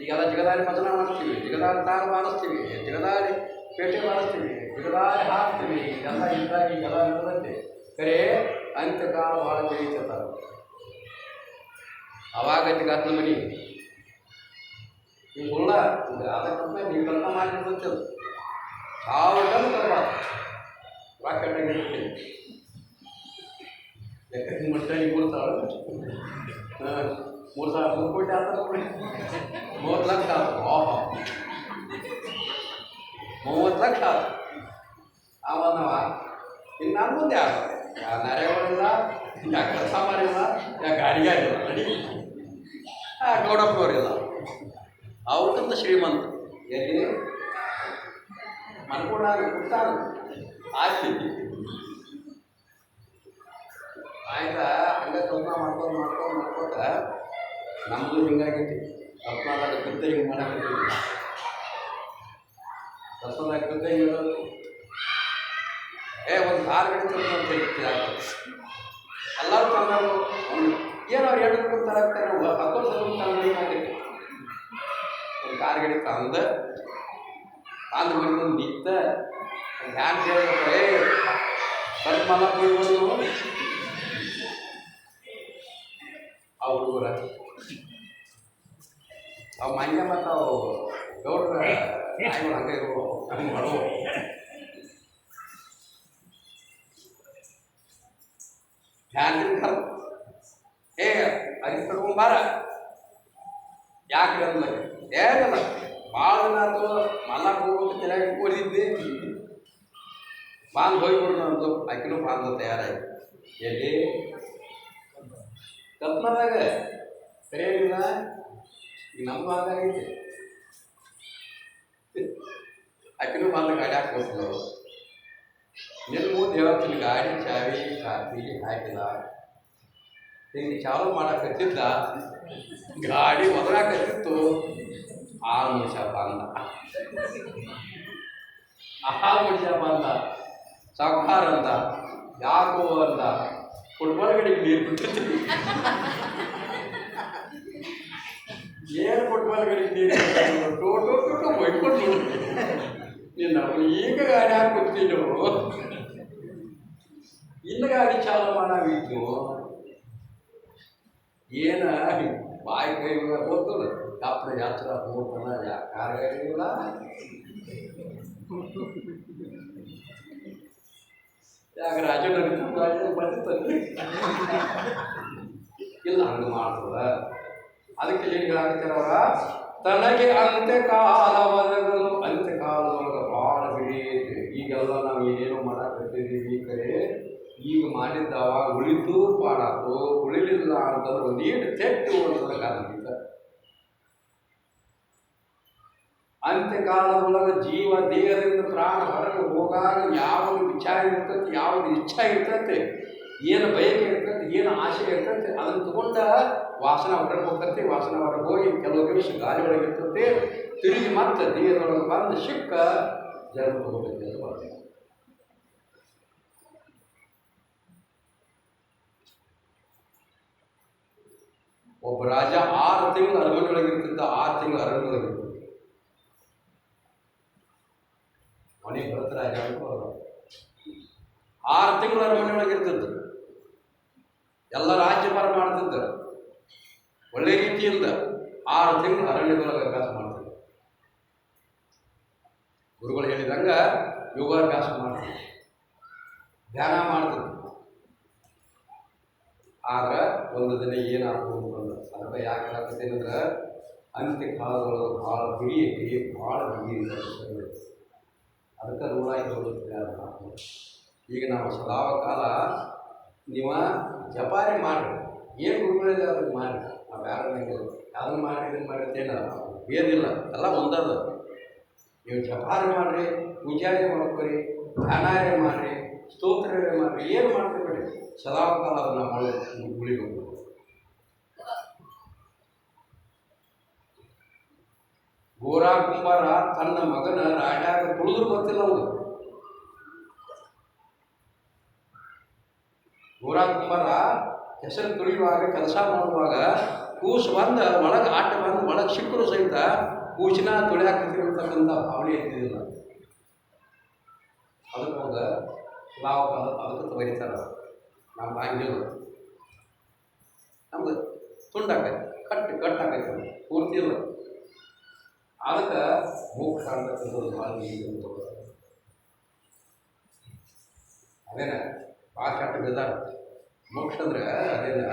ಈಗೆಲ್ಲ ಜಿಗದಾರಿ ಭಜನ ಮಾಡಿಸ್ತೀವಿ, ಜಿಗದಾರಿ ತಾರ ಮಾಡಿಸ್ತೀವಿ, ಜಿಗದಾರಿ ಪೇಟೆ ಮಾಡಿಸ್ತೀವಿ, ಜಿಗದಾರಿ ಹಾಕ್ತೀವಿ. ಇದೆಲ್ಲ ಇದ್ದಾಗ ಈಗೆಲ್ಲ ನಡೆದಂತೆ ಕರೆ ಅಂತ್ಯಕಾಲ ಭಾಳ ತಿಳಿಯುತ್ತಾರೆ. ಅವಾಗ ಗದ್ದ ಮನಿ ನೀವು ಹುಳ್ಳ ಅದಕ್ಕಂತ ನೀವು ಕಲ್ಪ ಮಾಡಿರ್ತದೆ. 1000 ಟನ್ ಕಲ್ಪ ರಾಕೆಟ್ಟಾಗಿರ್ತೀವಿ ಲೆಕ್ಕ ಮಟ್ಟ 3 ಕೋಟಿ ಆತ ನೋಡಿ, 30 ಲಕ್ಷ ಆಯ್ತು. 30 ಲಕ್ಷ ಆಯ್ತು. ಆವನ್ನವ ಇನ್ನು ನನ್ನ ಮುಂದೆ ಆಗ್ತದೆ. ಯಾ ನರೆಗಳಿಲ್ಲ, ಯಾ ಕೆಲಸ ಮಾಡಿಲ್ಲ, ಯಾ ಗಾಡಿಗಾರಿಲ್ಲ, ನಡಿ ಗೌಡಪ್ಪನವರಿಲ್ಲ. ಅವ್ರಿಗಿಂತ ಶ್ರೀಮಂತ ಎಲ್ಲಿ ಮನ್ಕೊಂಡಾಗ ಕೊಡ್ತಾನ ಆಗ್ತೈತಿ. ಆಯ್ತಾ? ಹಂಗೆ ಕಲ್ಪನಾ ಮಾಡ್ಕೋತ ನಮ್ಮದು ಹಿಂಗಾಗೈತಿ. ಕಲ್ಪನಾದಾಗ ಬಿದ್ದ ಹಿಂಗೆ ಮಾಡಾಕೈತಿ, ಕಲ್ಪನಾದಾಗ ಬಿದ್ದ ಹಿಂಗೆ ಒಂದು 6 ಗಂಟೆ ಅಂತ ಹೇಳ್ತೀವಿ. ಎಲ್ಲರೂ ತಂದರು ಏನು ಅವ್ರು 2 ರೂಪಾಯಿ ತರಾಕ್ತಾರೆ, ಅಕೌಂಟ್ ತಂದು ಆಗೈತಿ. ಒಂದು 6 ಗಂಟೆ ತಂದು ಅಂದ್ ಬಂದು ನಿಂತ ಹ್ಯಾಂಗ ಹೇಳ್ಬೇಕ ಸ್ವಲ್ಪ ಮಲ ಹೋಗ್ಬೋದು ಆ ಹುಡುಗರ ಅವು ಮಂಗ್ಯ ಮತ್ತು ಅವು ಗೌಡ್ರ ನಾಯಿಗಳು ಹಂಗೆ ಇರೋ ಹಂಗೆ ಮಾಡುವ ಹ್ಯಾಂಡ್ರಿನ್ ಕರ್ ಏ ಅಗಿ ಕಟ್ಕೊಂಬಾರ ಯಾಕೆ ಅಂದ ಏನಲ್ಲ ಭಾಳ ದಿನ ಆಯ್ತು ಮಲ್ಲ ಹೋಗ್ಬೇಕು ತಲೆಯಾಗಿ ಇಟ್ಕೊಂಡಿದ್ದೆ ಬಾಂದ್ ಹೋಗ್ಬಿಡು ನಂದು ಆಕಿನೂ ಬಾಂಧ ತಯಾರಾಯ್ತು ಎಲ್ಲಿ ಕಲ್ಪನಾದಾಗ ಸರಿಯಾಗಿಲ್ಲ ಈಗ ನಮ್ದು ಹಾಗಾಗೈತೆ ಆಕಿನೂ ಬಾಂಧ ಗಾಡಿ ಹಾಕ್ಬೇಕು ನಿನ್ನ ಮುಂದೆ ಹೇಳ್ತೀನಿ ಗಾಡಿ ಚಾವಿ ಕಾಫಿಗೆ ಹಾಕಿಲ್ಲ ಹಿಂಗೆ ಚಾಲು ಮಾಡಕತ್ತಿದ್ದ ಗಾಡಿ ಒದರಾಕತ್ತಿತ್ತು ಆ ಮನುಷ್ಯ ಬಂದ ಆ ಮನುಷ್ಯ ಬಂದ ಸಾವುಕಾರ ಅಂದ ಯಾಕೋ ಅಂದ ಫುಟ್ಬಾಲ್ ಕಡೆಗೆ ನೀರು ಬಿಟ್ಟಿದ್ವಿ ಏನು ಫುಟ್ಬಾಲ್ ಕಡೆಗೆ ನೀರು ಟೋಟೋ ಟೋಟೋ ಬೈಕೊಂಡು ನಿನ್ನ ಈಗ ಗಾಡಿ ಹಾಕಿ ನಾವು ಇನ್ನು ಗಾಡಿ ಚಾಲು ಮಾಡಾಗಿತ್ತು ಏನ ಬಾಯಿ ಕೈ ಹೋಗ್ತದ ಕಾಪಡ ಯಾತ್ರ ಹೋಗ್ತಾನ ಕಾರ್ ಗಾಡಿಲ್ಲ ಯಾಕೆ ರಾಜ ಬಂದಿರ್ತಾನೆ ಇಲ್ಲ ಹಂಗೆ ಮಾಡ್ತದ ಅದಕ್ಕೆ ಏನು ಹೇಳಾಕತ್ತಾರ ಅವರ ತನಗೆ ಅಂತ್ಯಕಾಲವದಗಳು ಅಂತ್ಯಕಾಲದೊಳಗೆ ಭಾಳ ಬಿಡಿಯೈತೆ ಈಗೆಲ್ಲ ನಾವು ಏನೇನೋ ಮಾಡಾಕತ್ತಿದ್ದೀವಿ ಕರೆ ಈಗ ಮಾಡಿದ್ದಾವ ಉಳಿದು ಪಾಡಾತು ಉಳಿಲಿಲ್ಲ ಅಂತಂದ್ರೆ ನೀರು ತೆಟ್ಟು ಅಂತಂದ್ರೆ ಕಾರಣದಿಂದ ಅಂತ್ಯಕಾಲದೊಳಗೆ ಜೀವ ದೇಹದಿಂದ ಪ್ರಾಣ ಹೊರಗೆ ಹೋಗಾಗ ಯಾವುದು ವಿಚಾರ ಇರ್ತೈತಿ ಯಾವುದು ಇಚ್ಛೆ ಇರ್ತೈತೆ ಏನು ಬಯಕೆ ಇರ್ತೈತಿ ಏನು ಆಸೆ ಇರ್ತೈತಿ ಅದನ್ನು ತಗೊಂಡ ವಾಸನ ಹೊರಗೆ ಹೋಗ್ತೈತಿ ವಾಸನ ಹೊರಗೆ ಹೋಗಿ ಕೆಲವು ದಿವಸ ಗಾಳಿ ಒಳಗೆ ಇರ್ತೈತಿ ತಿರುಗಿ ಮತ್ತೆ ದೇಹದೊಳಗೆ ಬಂದು ಸಿಕ್ಕ ಜನ್ಮ ತಗೋತೈತಿ ಅಂತ ಬರ್ತೈತಿ ಒಬ್ಬ ರಾಜ 6 ತಿಂಗಳು ಅರಮನೆಯೊಳಗಿರ್ತಿದ್ದ 6 ತಿಂಗಳು ಅರಮನೆಯೊಳಗಿರ್ತಿದ್ದ ಮನೆಗೆ ಬರುತ್ತೆ ರಾಜ 6 ತಿಂಗಳು ಅರಮನೆಯೊಳಗಿರ್ತಿದ್ದ ಎಲ್ಲ ರಾಜ್ಯಭಾರ ಮಾಡ್ತಿದ್ದ ಒಳ್ಳೆ ರೀತಿಯಿಂದ 6 ತಿಂಗಳು ಅರಣ್ಯದೊಳಗೆ ಅಭ್ಯಾಸ ಮಾಡ್ತಿದ್ದ ಗುರುಗಳು ಹೇಳಿದಂಗ ಯೋಗಾಭ್ಯಾಸ ಮಾಡ್ತಿದ್ದ ಧ್ಯಾನ ಮಾಡ್ತಿದ್ದ ಆದ್ರೆ ಒಂದು ದಿನ ಏನಾಗ್ಬೋದು ಅಂತಂದ್ರೆ ಅದಕ್ಕೆ ಯಾಕೆ ಹೇಳಕತ್ತೇನೆ ಅಂದ್ರೆ ಅಂತ್ಯ ಕಾಲದೊಳಗೆ ಭಾಳ ಬಿಡಿ ಐತಿ ಭಾಳ ಬಿಡಿ ಅದಕ್ಕೆ ರೂಢಾಗಿ ಹೋಗುತ್ತೆ ಈಗ ನಾವು ಸದಾವ ಕಾಲ ನೀವು ಜಪಾರಿ ಮಾಡಿರಿ ಏನು ಗುರುಗಳಿದೆ ಅದಕ್ಕೆ ಮಾಡಿ ನಾವು ಯಾರನ್ನ ಮಾಡಿ ಇದನ್ನು ಮಾಡಿರ್ತೇನ ಬೇದಿಲ್ಲ ಎಲ್ಲ ಒಂದದ ನೀವು ಜಪಾರಿ ಮಾಡಿರಿ ಪೂಜಾರಿ ಮಾಡ್ಕೊರಿ ಧ್ಯಾನಾರೇ ಮಾಡಿರಿ ಸ್ತೋತ್ರರೇ ಮಾಡಿರಿ ಏನು ಮಾಡ್ತಿರ್ಬೇಡಿ ಸದಾಕಾಲ ಅದನ್ನು ಮಾಡಿ ಉಳಿಬೇಕು ಗೋರಾ ಕುಂಬಾರ ತನ್ನ ಮಗನ ರಾಡ್ಯಾಗ ತುಳಿದ್ರು ಗೊತ್ತಿಲ್ಲ ಅವನು ಗೋರಾ ಕುಂಬಾರ ಹೆಸರು ತುಳಿಯುವಾಗ ಕೆಲಸ ಮಾಡುವಾಗ ಕೂಸು ಬಂದು ಒಳಗೆ ಆಟ ಬಂದು ಒಳಗೆ ಸಿಕ್ಕರು ಸಹಿತ ಕೂಸಿನ ತುಳಿಯಾಕತ್ತಿರ್ತಕ್ಕಂಥ ಭಾವನೆ ಇದ್ದಿದ್ದಿಲ್ಲ ಅದಕ್ಕೆ ಹೋದ ನಾವು ಅದಕ್ಕೆ ಬರೀತಾರ ನಮ್ಮ ಹಂಗಿಲ್ಲ ನಮ್ದು ತುಂಡಾಕೈತಿ ಕಟ್ಟಾಕೈತಿ ಪೂರ್ತಿ ಇಲ್ಲ ಅದಕ್ಕೆ ಮೋಕ್ಷ ಅಂತಕ್ಕಂಥದ್ದು ಭಾಳ ಅದೇನ ಭಾಳ ಕೆಟ್ಟ ಬಿದ್ದಾರ ಮೋಕ್ಷ ಅಂದ್ರೆ ಅದೇನ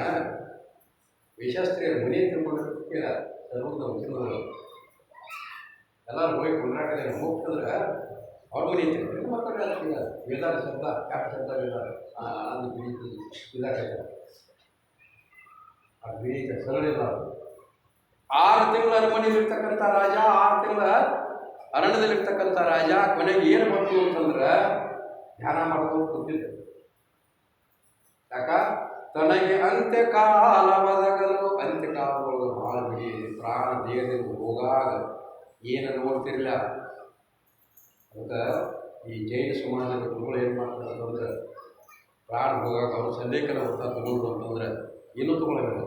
ವಿಶಾಸ್ತ್ರೀಯರು ಮನೆ ತಿಳ್ಕೊಂಡಿರ್ತೀರ ಸರ್ವದ ಮುಸ್ಲಿಮರು ಎಲ್ಲರೂ ಹೋಗಿ ಕೊಂಡ್ರಾಕಿದ್ದಾರೆ ಮೋಕ್ಷ ಅಂದ್ರೆ ಅವ್ರ ಮನೆ ತಿಳ್ಕೊಂಡು ಮಕ್ಕಳು ವೇದಾರ ಶಬ್ದ ಕೆಟ್ಟ ಶಬ್ದ ವೇದಾರ ಅದು ಬಿಡಿ ಇದಾಕೈತೆ ಅದು ಬಿಡಿ ಸರಳಿಲ್ಲ 6 ತಿಂಗಳ ಅರಮನೆಯಲ್ಲಿರ್ತಕ್ಕಂಥ ರಾಜ 6 ತಿಂಗಳ ಅರಣ್ಯದಲ್ಲಿರ್ತಕ್ಕಂಥ ರಾಜ ಕೊನೆಗೆ ಏನು ಬಂತು ಅಂತಂದ್ರೆ ಧ್ಯಾನ ಮಾಡ್ಕೊಂಡು ಕೂತಿದ್ದೆ ಯಾಕ ತನಗೆ ಅಂತ್ಯಕಾಲ ಬದಗಲು ಅಂತ್ಯಕಾಲದೊಳಗೆ ಭಾಳ ಬಿಡಿ ಪ್ರಾಣ ದೇಹದಿಂದ ಹೋಗಾಗ ಏನು ನೋಡ್ತಿರ್ಲಿಲ್ಲ ಅದಕ್ಕೆ ಈ ಜೈನ ಸಮಾಜದ ಗುರುಗಳು ಏನು ಮಾಡ್ತಾರೆ ಅಂತಂದ್ರೆ ಪ್ರಾಣ ಹೋಗಾಗ ಅವ್ರು ಸಲ್ಲೇಖನ ಹೊತ್ತ ತಗೊಂಡು ಅಂತಂದ್ರೆ ಏನೂ ತೊಗೊಳಬೇಕು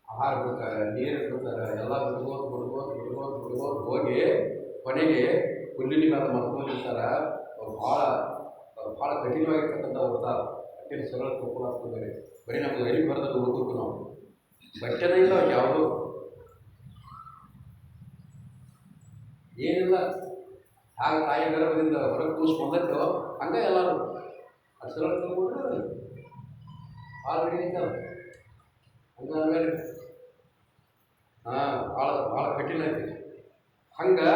ಆ ಆಹಾರ ಬಿಡ್ತಾರೆ, ನೀರು ಬಿಡ್ತಾರೆ, ಎಲ್ಲ ಬಿಡ್ಬೋದು ಹೋಗಿ ಕೊನೆಗೆ ಹುಲ್ಲಿನ ಮೇಲೆ ಮಲ್ಕೊಂಡಿರ್ತಾರೆ. ಅವ್ರು ಭಾಳ ಕಠಿಣವಾಗಿರ್ತಕ್ಕಂಥ ಓದ್ತಾರೆ. ಕಠಿಣ ಸರಳ ತಿಳ್ಕೊಳ್ಳೋದು ಬರೀ ನಮ್ಗೆ ಎಲ್ಲಿ ಬರೋದಲ್ಲಿ ಹುಡುಗರು ನಾವು ಬಟ್ಟೆನೇ ಇಲ್ಲ ಯಾವುದು ಏನಿಲ್ಲ. ಹಾಗೆ ತಾಯಿ ಗರ್ಭದಿಂದ ಹೊರಗೆ ಕೂಸ್ಕೊಂಡದ್ದು ಹಂಗೆ ಎಲ್ಲರೂ ಅದು ಸರಳ ತಿಳ್ಕೊಂಡ್ರೆ ಆಲ್ರೆಡಿ ಐತಲ್ಲ ಹಂಗೆ ಭಾಳ ಕಠಿಣ ಐತಿ. ಹಂಗೆ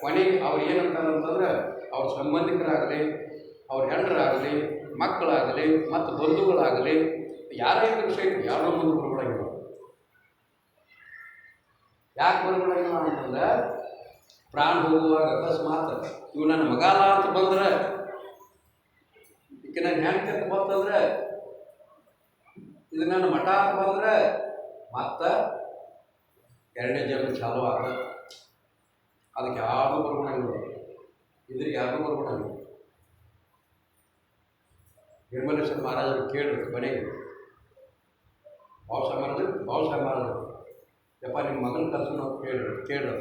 ಕೊನೆಗೆ ಅವ್ರು ಏನಂತಾರೆ ಅಂತಂದ್ರೆ ಅವ್ರ ಸಂಬಂಧಿಕರಾಗಲಿ, ಅವ್ರ ಹೆಂಡರಾಗಲಿ, ಮಕ್ಕಳಾಗಲಿ ಮತ್ತು ಬಂಧುಗಳಾಗಲಿ ಯಾರೇ ಇದ್ರೂ ಸಹಿತ ಯಾರೋ ಮುಂದೆ ಬರ್ಬಿಡಂಗಿಲ್ಲ. ಯಾಕೆ ಬರ್ಬಿಡಂಗಿಲ್ಲ ಅಂತಂದ್ರೆ ಪ್ರಾಣ ಹೋಗುವಾಗ ಅಕಸ್ಮಾತ್ ಇವು ನನ್ನ ಮಗಾಲ ಅಂತ ಬಂದ್ರೆ, ಈಕೆ ನನ್ನ ಹೆಂಡತಿ ಅಂತ ಬಂತಂದ್ರೆ, ಇದು ನನ್ನ ಮಠ ಅಂತ ಬಂದ್ರೆ ಮತ್ತೆ ಎರಡನೇ ಜನ್ಮ ಚಾಲು ಆಗ. ಅದಕ್ಕೆ ಯಾರಿಗೂ ಬರ್ಬಿಡಂಗಿಲ್ಲ, ಇದ್ರಿಗೆ ಯಾರಿಗೂ ಬರ್ಬಿಡಂಗಿಲ್ಲ. ನಿರ್ಮಲೇಶ್ವರ ಮಹಾರಾಜರು ಕೇಳಿದ್ರು ಕೊನೆಗೆ, ಭಾಳ ಮಹಾರಾಜರು ಯಪ್ಪ ನಿಮ್ಮ ಮಗನ ಕರ್ಸೋಣ ಅಂತ ಕೇಳಿದ್ರು.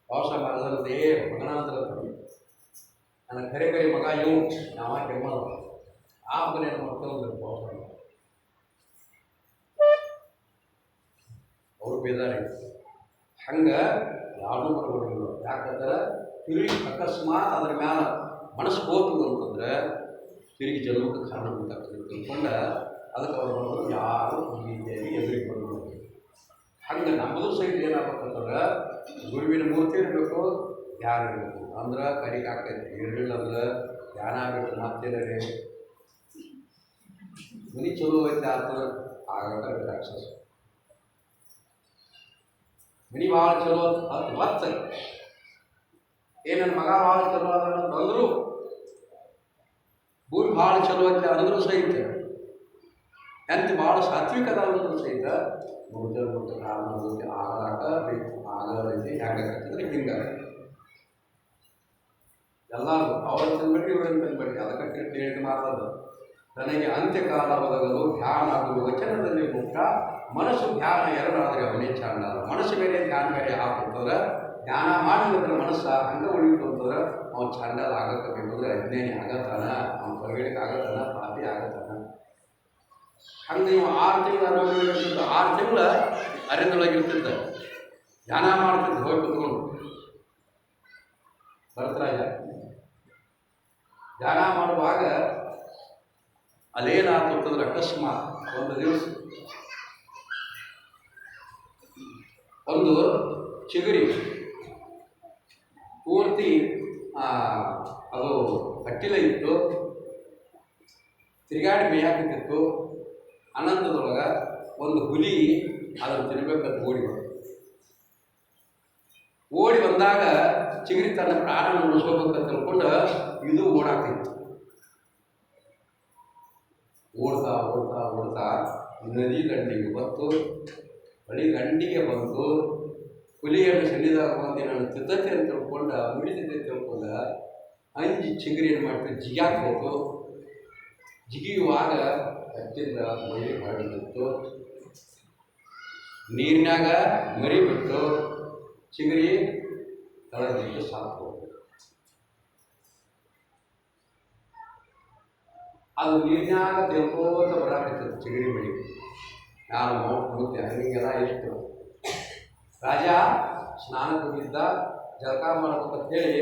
ಮಹಾರಾಜರದ್ದು ಮಗನ ಅಂದ್ರೆ ನನ್ನ ಕರೆ ಮಗ ಇವು ನಾವ ಕೆಮ್ಮ ಆ ಮಗನೇನು ಮಾಡ್ಕೊಂಡು ಅವ್ರು ಬೇದಾರೆ. ಹಂಗೆ ಯಾರೂ ಬರ್ಬಿಡಂಗಿಲ್ಲ. ಯಾಕಂದ್ರೆ ತಿರುಗಿ ಅಕಸ್ಮಾತ್ ಅದ್ರ ಮ್ಯಾಲ ಮನಸ್ಸು ಹೋಗ್ತದೆ ಅಂತಂದ್ರೆ ತಿರುಗಿ ಜನ್ಮಕ್ಕೆ ಕಾರಣ ಉಂಟಾಗ್ತದೆ ತಿಳ್ಕೊಂಡ ಅದಕ್ಕೆ ಅವ್ರು ಬರೋದು ಯಾರು ರೀತಿಯಾಗಿ ಎದುರಿಗೆ ಬರ್ಬೋದು. ಹಂಗೆ ನಮ್ಮದು ಸಹಿತ ಏನಾಗ್ಬೇಕಂತಂದ್ರೆ ಗುರುವಿನ ಮೂರ್ತಿ ಇರಬೇಕು, ಧ್ಯಾನ ಇರಬೇಕು. ಅಂದ್ರೆ ಕಡಿಗೆ ಆಗ್ತೈತಿ. ಇರಲಿಲ್ಲ ಅಂದ್ರೆ ಧ್ಯಾನ ಆಗಬೇಕು. ಮತ್ತೇನೇ ಮನೆ ಚಲೋ ಐತೆ ಆದ್ರೆ ಆಗಕ್ಕೆ ರಾಕ್ಷಸ ಮನೆ ಭಾಳ ಚಲೋ ಅದು ಮತ್ತ ನನ್ನ ಮಗ ಭಾಳ ಚಲೋ ಅಂದರು, ಭೂಮಿ ಭಾಳ ಚಲೋ ಐತೆ ಅಂದರೂ ಸಹಿತ ಹೆಂತ ಭಾಳ ಸಾತ್ವಿಕ ಅದಾವಂದ್ರೂ ಸಹಿತ ಮುಟ್ಟು ಕಾಲ ಆಗಲಾಕ ಬೇಕು. ಆಗಲೈತಿ ಹೆಂಗಾಗತ್ತಂದ್ರೆ ಹಿಂಗೆ ಎಲ್ಲರೂ ಅವ್ರ ತಂದ್ಬಿಟ್ಟು ಇವ್ರನ್ನ ತಂದ್ಬಿಟ್ಟು ಅದಕ್ಕೆ ತಿಳಿದು ಮಾತಾಡೋದು. ನನಗೆ ಅಂತ್ಯಕಾಲ ಒದಗಲು ಧ್ಯಾನ ಆಗುವ ವಚನದಲ್ಲಿ ಮುಖ್ಯ. ಮನಸ್ಸು ಧ್ಯಾನ ಎರಡಾದರೆ ಅವನೇ ಚಾಂಡಾಲ. ಮನಸ್ಸು ಬೇರೆ ಧ್ಯಾನ ಬೇರೆ ಹಾಕಂತಂದ್ರೆ ಧ್ಯಾನ ಮಾಡಿದ್ರೆ ಮನಸ್ಸು ಹಂಗೆ ಉಳಿಯಿತು ಅಂತಂದ್ರೆ ಅವ್ನು ಚಾಂಡಾಲ ಆಗಕ್ಕೆ ಬೇಕಂದ್ರೆ ಅಜ್ಞಾನಿ ಆಗತ್ತಾನ, ಅವ್ನ ಹೊರಗಡೆಗೆ ಆಗತ್ತಾನ, ಪಾಪಿ ಆಗತ್ತಾನ. ಹಂಗೆ ನೀವು 6 ತಿಂಗಳು ಅರವತ್ತು 6 ತಿಂಗಳ ಅರೆದೊಳಗಿರ್ತಿದ್ದ ಧ್ಯಾನ ಮಾಡ್ತಿದ್ದ ಹೋಗಿ ಕುತ್ಕೊಂಡು ಭರತರಾಜ ಧ್ಯಾನ ಮಾಡುವಾಗ ಅಲ್ಲೇನಾಯ್ತು ಅಂತಂದ್ರೆ ಅಕಸ್ಮಾತ್ ಒಂದು ದಿವಸ ಒಂದು ಚಿಗುರಿ ಪೂರ್ತಿ ಅದು ಕಟ್ಟಿಲ ಇತ್ತು, ತಿರುಗಾಡಿ ಮೇಯಾಕತ್ತಿತ್ತು. ಆನಂದದೊಳಗೆ ಒಂದು ಹುಲಿ ಅದನ್ನು ತಿನ್ಬೇಕಂತ ಓಡಿ ಬಂದಾಗ ಚಿಗುರಿ ತನ್ನ ಪ್ರಾಣ ಉಳಿಸ್ಕೋಬೇಕಂತ ತಿಳ್ಕೊಂಡು ಇದು ಓಡಾಕಿತ್ತು. ಓಡ್ತಾ ನದಿ ದಂಡಿಗೆ ಬಂತು. ಬಳಿ ದಂಡಿಗೆ ಬಂದು ಹುಲಿಯನ್ನು ಸನ್ನಿಧಾನ ಬಂದು ನಾನು ತಿದ್ದತೆ ಅಂತ ತಿಳ್ಕೊಂಡ ಮುಡಿದಿದ್ದೆ ತಿಳ್ಕೊಂಡ ಅಂಜಿ ಚಿಗುರಿ ಏನು ಮಾಡ್ತಾರೆ ಜಿಗ್ಯಾಕೆ ಹೋತು. ಜಿಗಿಯುವಾಗ ಹತ್ತಿಂದ ಮರಿ ಹೊರಡಿತ್ತು. ನೀರಿನಾಗ ಮರಿ ಬಿಟ್ಟು ಚಿಗುರಿ ತಳದಿಟ್ಟು ಸಾಕು. ಅದು ನೀರಿನಾಗ ತೆಳ್ಕೋತ ಬರಾಕತ್ತಿತ್ತು ಚಿಗುರಿ ಮರಿ. ನಾನು ಮುತ್ತೆ ಹಂಗೆಲ್ಲ ಇಷ್ಟು ರಾಜ ಸ್ನಾನಕ್ಕೆ ಹೋಗಿದ್ದ, ಜಳಕ ಮಾಡ್ಬೇಕಂತ ಹೇಳಿ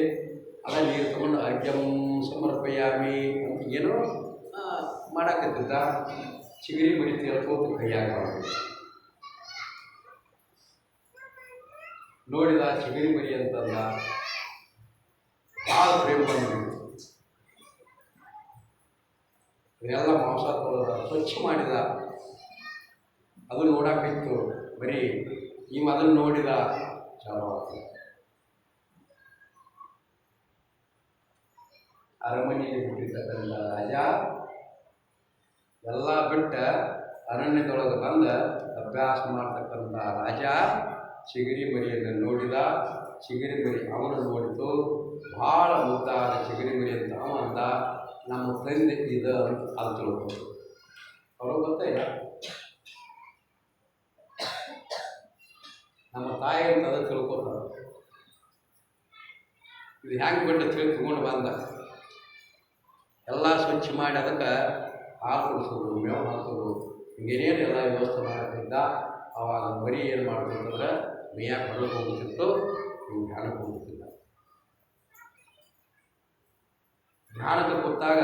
ಅದ ನೀರು ತಗೊಂಡು ಅರ್ಘ್ಯಂ ಸಮರ್ಪಯಾಮಿ ಅಂತ ಏನೋ ಮಾಡಾಕತ್ತಿದ್ದ. ಚಿಗುರಿ ಮರಿ ತೆಳ್ಕೋತ ಕೈಯಾಗ ನೋಡಿದ ಚಿಗುರಿ ಮರಿ ಅಂತಂದ. ಭಾಳ ಪ್ರೇಮ ಬಂದ್ಬಿಟ್ಟು ಇದೆಲ್ಲ ಮಾಂಸ ತೊಳೆದ ಸ್ವಚ್ಛ ಮಾಡಿದ. ಅದು ನೋಡಾಕಿತ್ತು ಬರೀ ಈ ಅದನ್ನು ನೋಡಿದ ಚಲೋ ಆಗ್ತದೆ. ಅರಮನೆಗೆ ಬಿಟ್ಟಿರ್ತಕ್ಕಂಥ ರಾಜ ಎಲ್ಲ ಬಿಟ್ಟ ಅರಣ್ಯದೊಳಗೆ ಬಂದ ಅಭ್ಯಾಸ ಮಾಡ್ತಕ್ಕಂಥ ರಾಜ ಚಿಗುರಿ ಮರಿಯನ್ನು ನೋಡಿದ. ಚಿಗುರಿ ಮರಿ ಅವನು ನೋಡಿತು. ಭಾಳ ಮುದ್ದಾದ ಚಿಗುರಿ ಮರಿ ಅಂತ ಅವ ಅಂದ, ನಮ್ಮ ತಂದೆ ಇದು ಅಂತ ಅದು ತಿಳ್ಕೊಂಡು ಅವ್ರಿಗೆ ಗೊತ್ತಾಯಿಲ್ಲ. ನಮ್ಮ ತಾಯಿ ಅಂತ ಅದ ತಿಳ್ಕೊತಾರೆ. ಇದು ಹೆಂಗೆ ಬಿಟ್ಟು ತಿಳ್ಕೊಂಡು ಬಂದ ಎಲ್ಲ ಸ್ವಚ್ಛ ಮಾಡಿ ಅದಕ್ಕೆ ಹಾಲು ಕುಡಿಸೋದು, ಮೇವು ಹಾಕೋದು, ಹಿಂಗೇನೇನು ಎಲ್ಲ ವ್ಯವಸ್ಥೆ ಮಾಡೋದ್ರಿಂದ ಅವಾಗ ಮರಿ ಏನು ಮಾಡ್ತಿತ್ತಂದ್ರೆ ಮೇಯಾಕೆ ಹೊರಗೆ ಹೋಗುತ್ತಿತ್ತು, ಇವು ಧ್ಯಾನಕ್ಕೆ ಹೋಗುತ್ತಿಲ್ಲ. ಧ್ಯಾನಕ್ಕೆ ಕೂತಾಗ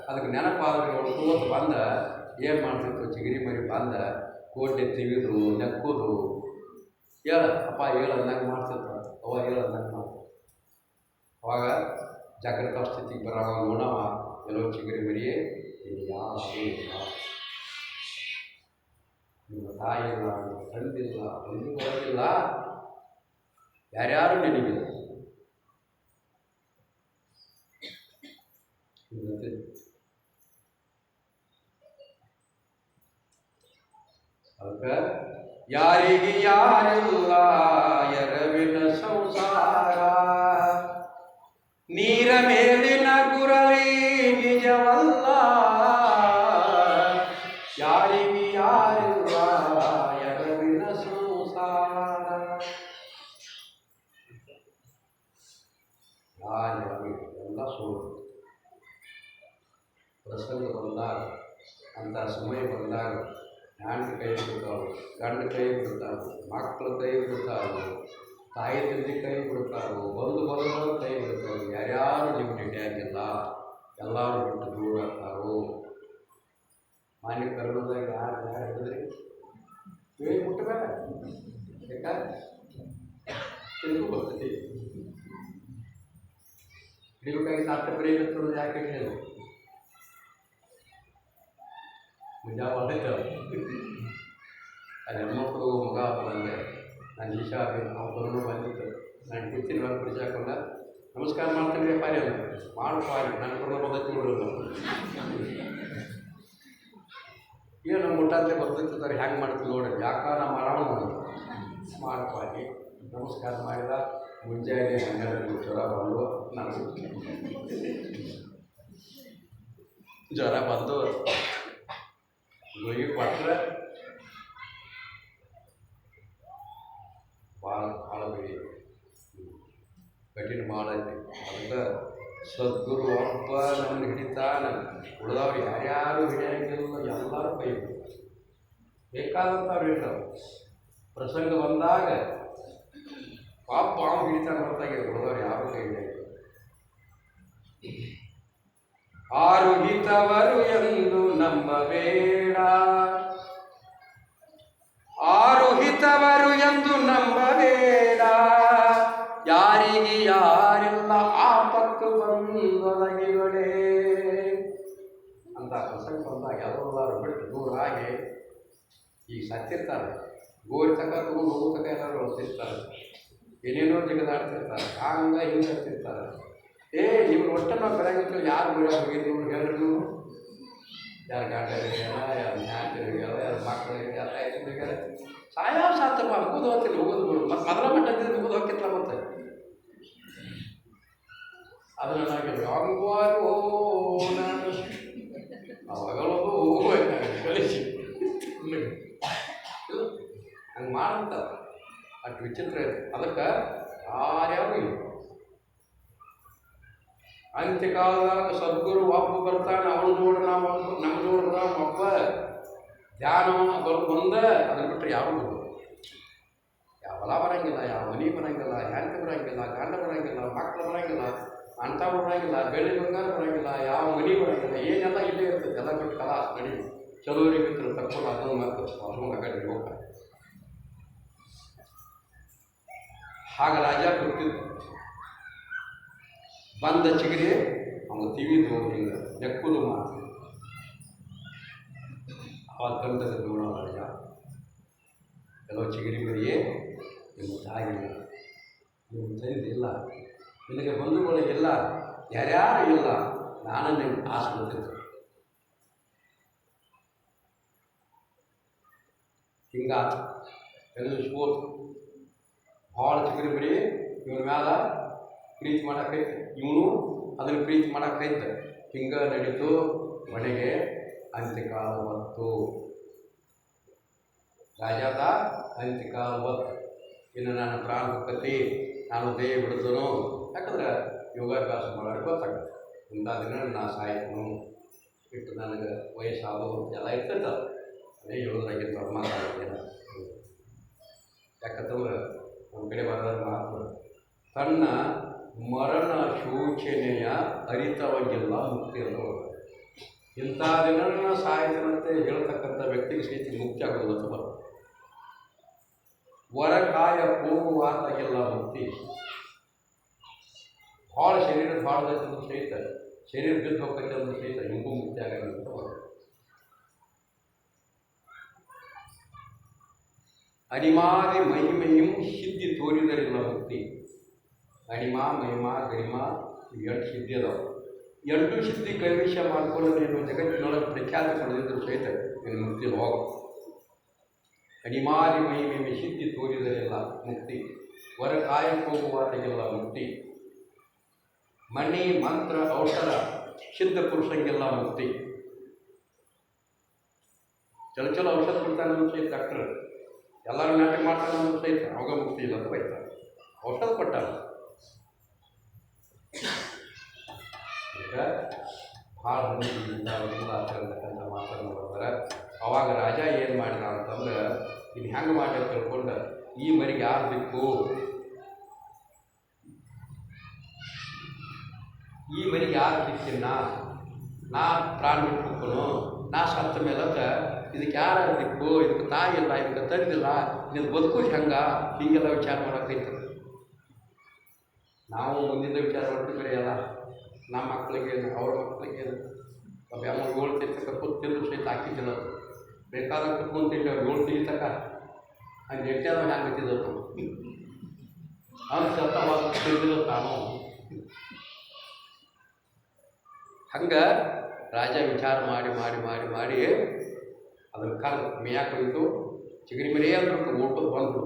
ಅದಕ್ಕೆ ನೆನಪಾದ್ರೆ ಹೊಡ್ಕೋತ ಬಂದ ಏನು ಮಾಡ್ತಿತ್ತು, ಚಿಗರಿ ಮರಿ ಬಂದ ಕೋಟೆ ತೆಗೆದು ನೆಕ್ಕೋದು, ಹೇಳ ಅಪ್ಪ ಹೇಳ ಅಂದಂಗೆ ಮಾಡ್ತಿರ್ತ, ಅವ ಹೇಳ ಅಂದಂಗೆ ಮಾಡ್ತಿರ್ತ. ಅವಾಗ ಜಾಗೃತ ಸ್ಥಿತಿಗೆ ಬರೋವಾಗ ನೋಡವ ಎಲ್ಲೋ ಚಿಗರಿ ಮರಿಯೇ ಇಲ್ಲಿ ಯಾರು ಇಲ್ಲ, ನಿಮ್ಮ ತಾಯಿಲ್ಲ, ನಿಮ್ಮ ತಂದಿಲ್ಲ, ಒಂದು ಬರೋದಿಲ್ಲ, ಯಾರ್ಯಾರು ನಿನಗಿಲ್ಲ. ಅದಕ್ಕೆ ಯಾರಿಗೆ ಯಾರಿಲ್ಲ ಎರವಿನ ಸಂಸಾರ, ನೀರ ಮೇಲಿನ ಗುರಳಿ ನಿಜವಲ್ಲ, ಯಾರಿಗೆ ಯಾರಿಲ್ಲ ಎರವಿನ ಸಂಸಾರ. ಎಲ್ಲ ಸುಳ್ಳು. ಪ್ರಸಂಗ ಬಂದಾಗ, ಅಂಥ ಸಮಯ ಬಂದಾಗ ಹೆಣ್ಣು ಕೈ ಬಿಡ್ತಾವೆ, ಗಂಡು ಕೈ ಬಿಡ್ತಾವೆ, ಮಕ್ಕಳು ಕೈ ಬಿಡ್ತಾವೆ, ತಾಯಿ ತಂದೆ ಕೈ ಬಿಡ್ತಾವೆ, ಬಂಧುಗಳು ಕೈ ಬಿಡ್ತಾವೆ, ಯಾರ್ಯಾರು ಲಿಮಿಟೆಡ್ ಆಗಿಲ್ಲ, ಎಲ್ಲರೂ ಬಿಟ್ಟು ದೂರ ಆಗ್ತಾರೋ. ಮಾನ್ಯ ಕರ್ಮದಾಗ ಯಾರು ಹೇಳಿದ್ರಿ ಹೇಳಿ ಮುಟ್ಟಬೇಡ, ಯಾಕಂದ್ರೆ ತಿಳ್ಕೊ ಬರ್ತೈತಿ. ಹಿಡಿಬೇಕಾಗಿ ನಾಟ್ಯ ಬರೆಯುತ್ತದೆ ಯಾಕೆ ಹೇಳಿ ಮುಂಜಾ ಹೊಡೆದ ಅಲ್ಲಿ ಹೆಣ್ಮಕ್ಳು ಮಗ ಬಂದೆ ನಾನು ಈಶಾ ನಾವು ಬರೋನು ಬಂದಿತ್ತು. ನಾನು ಕೂತಿನ ಒಂದು ಪರಿಚಯ ಹಾಕೊಂಡ ನಮಸ್ಕಾರ ಮಾಡ್ತೀನಿ ರೀ ಪಾರಿ ಅಂತ ಮಾಡು ಪಾರಿ ನನ್ನ ಕೊಡೋ ಬಂದೈತಿ ನೋಡೋದು ಏನು ನಮ್ಮ ಊಟಕ್ಕೆ ಬರ್ತೈತಿರ್ತಾರೆ ಹ್ಯಾಂಗೆ ಮಾಡ್ತೀವಿ ನೋಡಿ ಯಾಕ ನಮ್ಮ ಆರಾಮ ಮಾಡು ಪಾರಿ ನಮಸ್ಕಾರ ಮಾಡಿದ. ಮುಂಜಾನೆ 12 ಜ್ವರ ಬಂದು ನಾನು ಜ್ವರ ಬಂದು ಗುಳಿಗೆ ಕೊಟ್ಟರೆ ಭಾಳ ಬಿಡಿ ಕಠಿಣ ಮಾಡೈತಿ. ಅದಕ್ಕೆ ಸದ್ಗುರು ಒಬ್ಬ ನಮ್ಮನ್ನು ಹಿಡಿತಾನೆ, ಉಳಿದವ್ರು ಯಾರ್ಯಾರು ಹಿಡಿಯೋಂಗಿಲ್ಲ, ಎಲ್ಲರೂ ಕೈ ಬೇಕಾದಂಥವ್ರು ಹಿಡಿತಾವೆ. ಪ್ರಸಂಗ ಬಂದಾಗ ಪಾಪ ಅವ್ನು ಹಿಡಿತಾನೆ ಹೊರತಾಗಿದೆ, ಉಳಿದವ್ರು ಯಾರು ಕೈ ಹಿಡಿಯಂಗಿಲ್ಲ. ಆರು ಹಿತವರು ಎಂದು ನಂಬಬೇಡ, ಆರು ಹಿತವರು ಎಂದು ನಂಬಬೇಡ, ಯಾರಿಗೆ ಯಾರೆಲ್ಲ ಆಪತ್ತು ಬಂದೊದಗಿಗಳೇ ಅಂತ ಪ್ರಸಂಗ ಬಂದಾಗ ಎಲ್ಲರೂ ಬಿಟ್ಟು ದೂರಾಗಿ ಈಗ ಸತ್ತಿರ್ತಾರೆ. ಗೋರಿ ತಕ ತಗೊಂಡು ಹೋಗೋ ತಕ ಎಲ್ಲರೂ ಹೊತ್ತಿರ್ತಾರೆ, ಏನೇನೋ ಜಿಗದಾಡ್ತಿರ್ತಾರೆ, ಹಂಗ ಹಿಂಗೆ ಹತ್ತಿರ್ತಾರೆ. ನೀವು ಒಟ್ಟು ನಾವು ಬೆಳಗ್ಗೆ ಯಾರು ಬೇಡ ಹೋಗಿದ್ರು ಹೇಳಿದ್ರು, ಯಾರು ಗಂಡರಿಗೆಲ್ಲ, ಯಾರು ಜ್ಞಾತಿರಿಗೆಲ್ಲ, ಯಾರು ಮಕ್ಕಳಿಗೆ, ಯಾರು ರೈತರಿಗೆಲ್ಲ ಸಾಯೋ ಸಾತಪ್ಪ ಮುಗಿದು ಹೋಗ್ತಿಲ್ಲ, ಹೋಗೋದು ಬಿಡು. ಮತ್ತು ಮೊದಲ ಮಟ್ಟದಿಂದ ಮುಗಿದು ಹೋಗ್ತಿಲ್ಲ. ಮತ್ತೆ ಅದನ್ನು ನಾವು ಯಾವಾಗೋ ನಾನು ಅವಾಗಲೂ ಹೋಗ್ಬೇಕಾಗ ಕಳಿಸಿ ಹಂಗೆ ಮಾಡ್ತಾರೆ. ಅಷ್ಟು ವಿಚಿತ್ರ ಇದೆ. ಅದಕ್ಕೆ ಯಾರ್ಯಾರು ಇಲ್ಲ. ಅಂತ್ಯಕಾಲದಾಗ ಸದ್ಗುರು ಒಬ್ಬ ಬರ್ತಾನೆ, ಅವನು ನೋಡ್ರಿ ನಾವು ನಮ್ಮ ನೋಡ್ರಿ ನಾವು ಒಬ್ಬ ಧ್ಯಾನ ಬಂದ ಅದನ್ನು ಬಿಟ್ಟರೆ ಯಾರು ಬರೋದು, ಯಾವ ಹೊಲ ಬರೋಂಗಿಲ್ಲ, ಯಾವ ಮನೆ ಬರೋಂಗಿಲ್ಲ, ಹೆಂಡತಿ ಬರೋಂಗಿಲ್ಲ, ಗಂಡ ಬರೋಂಗಿಲ್ಲ, ಮಕ್ಕಳು ಬರೋಂಗಿಲ್ಲ, ಅಂಥವ್ರು ಬರೋಂಗಿಲ್ಲ, ಬೆಳ್ಳಿ ಬಂಗಾರ ಬರೋಂಗಿಲ್ಲ, ಯಾವ ಮನೆ ಬರೋಂಗಿಲ್ಲ, ಏನೆಲ್ಲ ಇಲ್ಲೇ ಇರ್ತದೆ. ಎಲ್ಲ ಬಿಟ್ಟು ಕಲಾ ನಡಿ ಚಲೋರಿ ಬಿಟ್ಟರು ತಕ್ಕೊಂಡು ಅದನ್ನು ಅದನ್ನು ಆಗಡಿ ಹೋಗ್ತಾರೆ. ಆಗ ರಾಜ ಗೊತ್ತಿದ್ದು ಬಂದ ಚಿಗರಿ ಅವನು ತಿವಿದು ಹಿಂಗೆ ನೆಕ್ಕುದು ಮಾತು ಅವಾಗ ಕಂತದ ನೋಡೋ ರಾಜ, ಕೆಲವು ಚಿಗರಿ ಮರಿಯೇ ನಿಮ್ಮ ತಾಯಿಲ್ಲ, ನಿಮ್ಮ ತಂದಿಲ್ಲ, ನಿನಗೆ ಬಂಧುಗಳಿಲ್ಲ, ಯಾರ್ಯಾರು ಇಲ್ಲ, ನಾನು ನಿನ್ನ ಆಸ್ಪತ್ರೆ ಹಿಂಗಾತು. ಎಲ್ಲ ಸೋತು ಭಾಳ ಚಿಗರಿ ಮರಿ ಇವನ ಮ್ಯಾಲ ಪ್ರೀತಿ ಮಾಡೋಕ್ಕೈತೆ, ಇವನು ಅದನ್ನು ಪ್ರೀತಿ ಮಾಡೋಕ್ಕೈತೆ. ಹಿಂಗೆ ನಡೀತು. ಮನೆಗೆ ಅಂತ್ಯಕಾಲ ಬಂತು. ರಾಜದ ಅಂತ್ಯಕಾಲ ಬಂತು. ಇನ್ನು ನಾನು ಪ್ರಾಣ ಹೋಗ್ತತಿ, ನಾನು ದೇಹ ಬಿಡ್ತನೋ, ಯಾಕಂದ್ರೆ ಯೋಗಾಭ್ಯಾಸ ಮಾಡೋದು ಗೊತ್ತಾಗುತ್ತೆ. ಇಂಥ ದಿನ ನಾ ಸಾಯ್ತನು ಇಟ್ಟು ನನಗೆ ವಯಸ್ಸಾದವು ಎಲ್ಲ ಇರ್ತೈತೆ. ಅದೇ ಹೇಳೋದ್ರಾಗಿಂತ ಅವ್ರು ಮಾತಾಡೋದೇನ. ಯಾಕಂತಂದ್ರೆ ಒಂದು ಕಡೆ ಬರೋದ್ರ ಮಾತು, ತನ್ನ ಮರಣ ಸೂಚನೆಯ ಅರಿತವಾಗಿಲ್ಲ ಮುಕ್ತಿ ಅನ್ನೋದು. ಇಂಥ ದಿನ ಸಾಯ್ತಾನಂತೆ ಹೇಳ್ತಕ್ಕಂಥ ವ್ಯಕ್ತಿಗೆ ಸಹಿತ ಮುಕ್ತಿ ಆಗೋದು ಅಂತ ಬರ್ತದೆ. ಹೊರಕಾಯ ಹೋಗುವಾತಾಗಿಲ್ಲ ಮುಕ್ತಿ. ಭಾಳ ಶರೀರದ ಭಾಳದಂದ್ರೂ ಸಹಿತ, ಶರೀರ ಬಿದ್ದು ಹೋಗ್ತೈತೆ ಅಂದ್ರೂ ಸಹಿತ ನಿಮಗೂ ಮುಕ್ತಿ ಆಗಲ್ಲ ಅಂತ ಬರ್ತದೆ. ಅಣಿಮಾದಿ ಮಹಿಮೆಯೂ ಸಿದ್ಧಿ ತೋರಿದರಿಲ್ಲ ಮುಕ್ತಿ. ಅಣಿಮ ಮಹಿಮಾ ಗರಿಮಾ ಎಂಟು ಸಿದ್ಧಿ ಅದಾವೆ. ಎಂಟು ಸಿದ್ಧಿ ಕೈವಶ ಮಾಡಿಕೊಂಡು ನೀನು ಜಗತ್ತಿನೊಳಗೆ ಪ್ರಖ್ಯಾತಿ ಪಡೆದಿದ್ದರೂ ಸಹಿತ ನೀನು ಮುಕ್ತಿ ಹೋಗ. ಅಣಿಮಾದಿ ಮಹಿಮೆ ಸಿದ್ಧಿ ತೋರಿದರಿಲ್ಲ ಮುಕ್ತಿ. ಹೊರ ಕಾಯಕ್ಕೆ ಹೋಗುವಾತಗೆಲ್ಲ ಮುಕ್ತಿ. ಮಣಿ ಮಂತ್ರ ಔಷಧ ಸಿದ್ಧ ಪುರುಷಂಗೆಲ್ಲ ಮುಕ್ತಿ. ಚಲೋ ಔಷಧ ಕೊಡ್ತಾನೆ ನಮ್ಮ ಸಹಿತ ಡಾಕ್ಟರ್, ಎಲ್ಲರೂ ನಾಟಕ ಮಾಡ್ತಾನೆ ನಮ್ಮ ಸಹಿತ ಅವಾಗ ಮುಕ್ತಿ ಇಲ್ಲ ಅಂತ ಬೈತಾರೆ. ಔಷಧ ಕೊಟ್ಟಾರ. ಈಗ ಭಾಳ ಮಂದಿಯಿಂದ ಅವರೆಲ್ಲ ಅಂತಕ್ಕಂಥ ಮಾತನ್ನು ನೋಡಿದ್ರೆ ಅವಾಗ ರಾಜ ಏನು ಮಾಡಿದ ಅಂತಂದ್ರೆ, ಇನ್ನು ಹೆಂಗೆ ಮಾಡಿ ಅಂತ ತಿಳ್ಕೊಂಡು, ಈ ಮರಿಗೆ ಯಾರು ಬೇಕು, ಈ ಮರಿಗೆ ಯಾರು ದಿಕ್ಕಿನ, ನಾ ಪ್ರಾಣ ಬಿಟ್ಬಿಡ್ಕೊನು, ನಾ ಸತ್ತ ಮೇಲತ್ತ ಇದಕ್ಕೆ ಯಾರು ದಿಕ್ಕು, ಇದಕ್ಕೆ ತಾಯಿ ಇಲ್ಲ, ಇದಕ್ಕೆ ತಂದಿಲ್ಲ, ನಿನ್ನ ಬದುಕೋದು ಹೆಂಗೆ, ಹೀಗೆಲ್ಲ ವಿಚಾರ ಮಾಡೋಕ್ಕೈತೆ. ನಾವು ಮುಂದಿನ ವಿಚಾರ ಮಾಡ್ತೀವಿ ಅಲ್ಲ, ನಮ್ಮ ಮಕ್ಕಳಿಗೆ ಅವ್ರ ಮಕ್ಕಳಿಗೆ ಒಬ್ಬ ಅಮ್ಮ 7 ತಿಂತಕ್ಕ ಕೂತಿದ್ರು ಸಹಿತ ಹಾಕಿದ್ದಿಲ್ಲ. ಬೇಕಾದಾಗ ಕುತ್ಕೊಂತಿಲ್ಲ 7 ತಿಂತಕ್ಕ ಹಂಗೆ ಎಟ್ಟಾದ ಹ್ಯಾಂಗೆ ಗೊತ್ತಿದ್ದತ್ತು ಅವ್ನು ಸತ್ತವಾಗ ತಿಂದಿಲ್ಲ ತಾನು. ಹಂಗೆ ರಾಜ ವಿಚಾರ ಮಾಡಿ ಮಾಡಿ ಮಾಡಿ ಮಾಡಿ ಅದನ್ನು ಕರೆದು ಮೇಯಾಕೆ ಹೋಯಿತು. ಚಿಗರಿ ಮರಿ ಅಂದ್ರೆ ಓಟೋದು ಬಂದರು.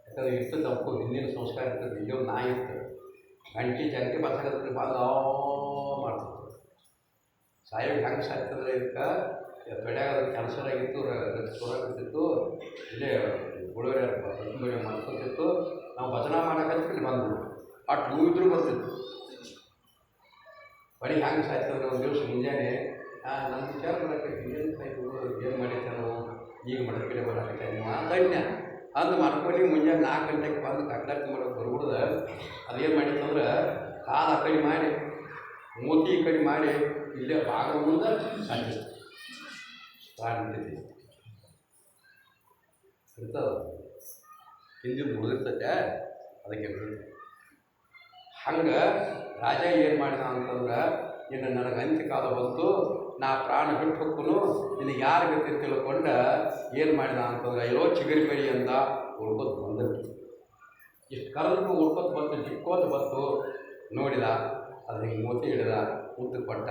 ಯಾಕಂದ್ರೆ ಇರ್ತದೆ ಅವಕ್ಕೂ ಹಿಂದಿನ ಸಂಸ್ಕಾರ ಇರ್ತದೆ. ಇಲ್ಲೋ ನಾಯಿ ಇರ್ತದೆ, ಗಂಟೆ ಬಸಾಕತ್ರ ಬಂದು ಮಾಡ್ತದೆ. ಸಾಯೋಗಿ ಹೆಂಗೆ ಸಾಯ್ತಂದ್ರೆ ಇದಕ್ಕೆ ತೊಡ್ಯಾಗ ಅದ್ರ ಕ್ಯಾನ್ಸರ್ ಆಗಿತ್ತು, ಸೋರಾಗಿರ್ತಿತ್ತು, ಇಲ್ಲೇ ಗುಳವರೆ ಮಾಡ್ಕೊತಿತ್ತು. ನಾವು ಭಜನಾ ಮಾಡೋಕ್ಕಂತ ಇಲ್ಲಿ ಬಂದು ಅಷ್ಟು ಹೂವಿದ್ರೂ ಬರ್ತಿತ್ತು. ಬರೀ ಹೆಂಗೆ ಸಾಯ್ತಂದ್ರೆ ಒಂದು ದಿವಸ ಮುಂಜಾನೆ ನನ್ನ ವಿಚಾರ ಮಾಡೋಕ್ಕೆ ಏನು ಸಾಯ್ತು, ಏನು ಮಾಡಿದ್ದೆ ನಾವು, ಈಗ ಮಡ ಕಡೆ ಬರೋಕ್ಕೆ ನೀವು ಅಂತನ್ಯ ಅಂದು ಮಾಡ್ಕೊಂಡು ಮುಂಜಾನೆ 4 ಗಂಟೆಗೆ ಬಂದು ಕಟ್ಲಾರ್ತಿ ಮಾಡೋಕೆ ಬರ್ಬಿಡ್ದು. ಅದೇನು ಮಾಡಿತ್ತಂದ್ರೆ ಕಾಲು ಆ ಕಡೆ ಮಾಡಿ, ಮೂತಿ ಈ ಕಡೆ ಮಾಡಿ, ಇಲ್ಲೇ ಭಾಗ ಮುಂದೆ ಸಾಯ್ತಿತ್ತು. ಪ್ರಾಣ ಬಿಟ್ಟಿದ್ದೀವಿ ಇರ್ತದ, ಹಿಂದಿನ ಉಳಿದಿರ್ತೈತೆ ಅದಕ್ಕೆ. ಹಂಗೆ ರಾಜ ಏನು ಮಾಡಿದ ಅಂತಂದ್ರೆ, ಇನ್ನು ನನಗೆ ಅಂತ್ಯಕಾಲ ಬಂತು, ನಾ ಪ್ರಾಣ ಬಿಟ್ಟು ಹೋಗ್ನು, ನಿನಗೆ ಯಾರು ಗತಿ ತಿಳ್ಕೊಂಡು ಏನು ಮಾಡಿದ ಅಂತಂದ್ರೆ, ಅಯ್ಯೋ ಚಿಗರಿ ಮರಿ ಅಂದ ಉಳ್ಕೋತ ಬಂದಿತ್ತು. ಇಷ್ಟು ಕರೆದ್ರು ಉಳ್ಕೋತ ಬಂತು, ಜಿಕ್ಕೋತ ಬಂತು. ನೋಡಿದ, ಅದು ಹಿಂಗೆ ಮೂತಿ ಹಿಡಿದ, ಮುತ್ತು ಕೊಟ್ಟ.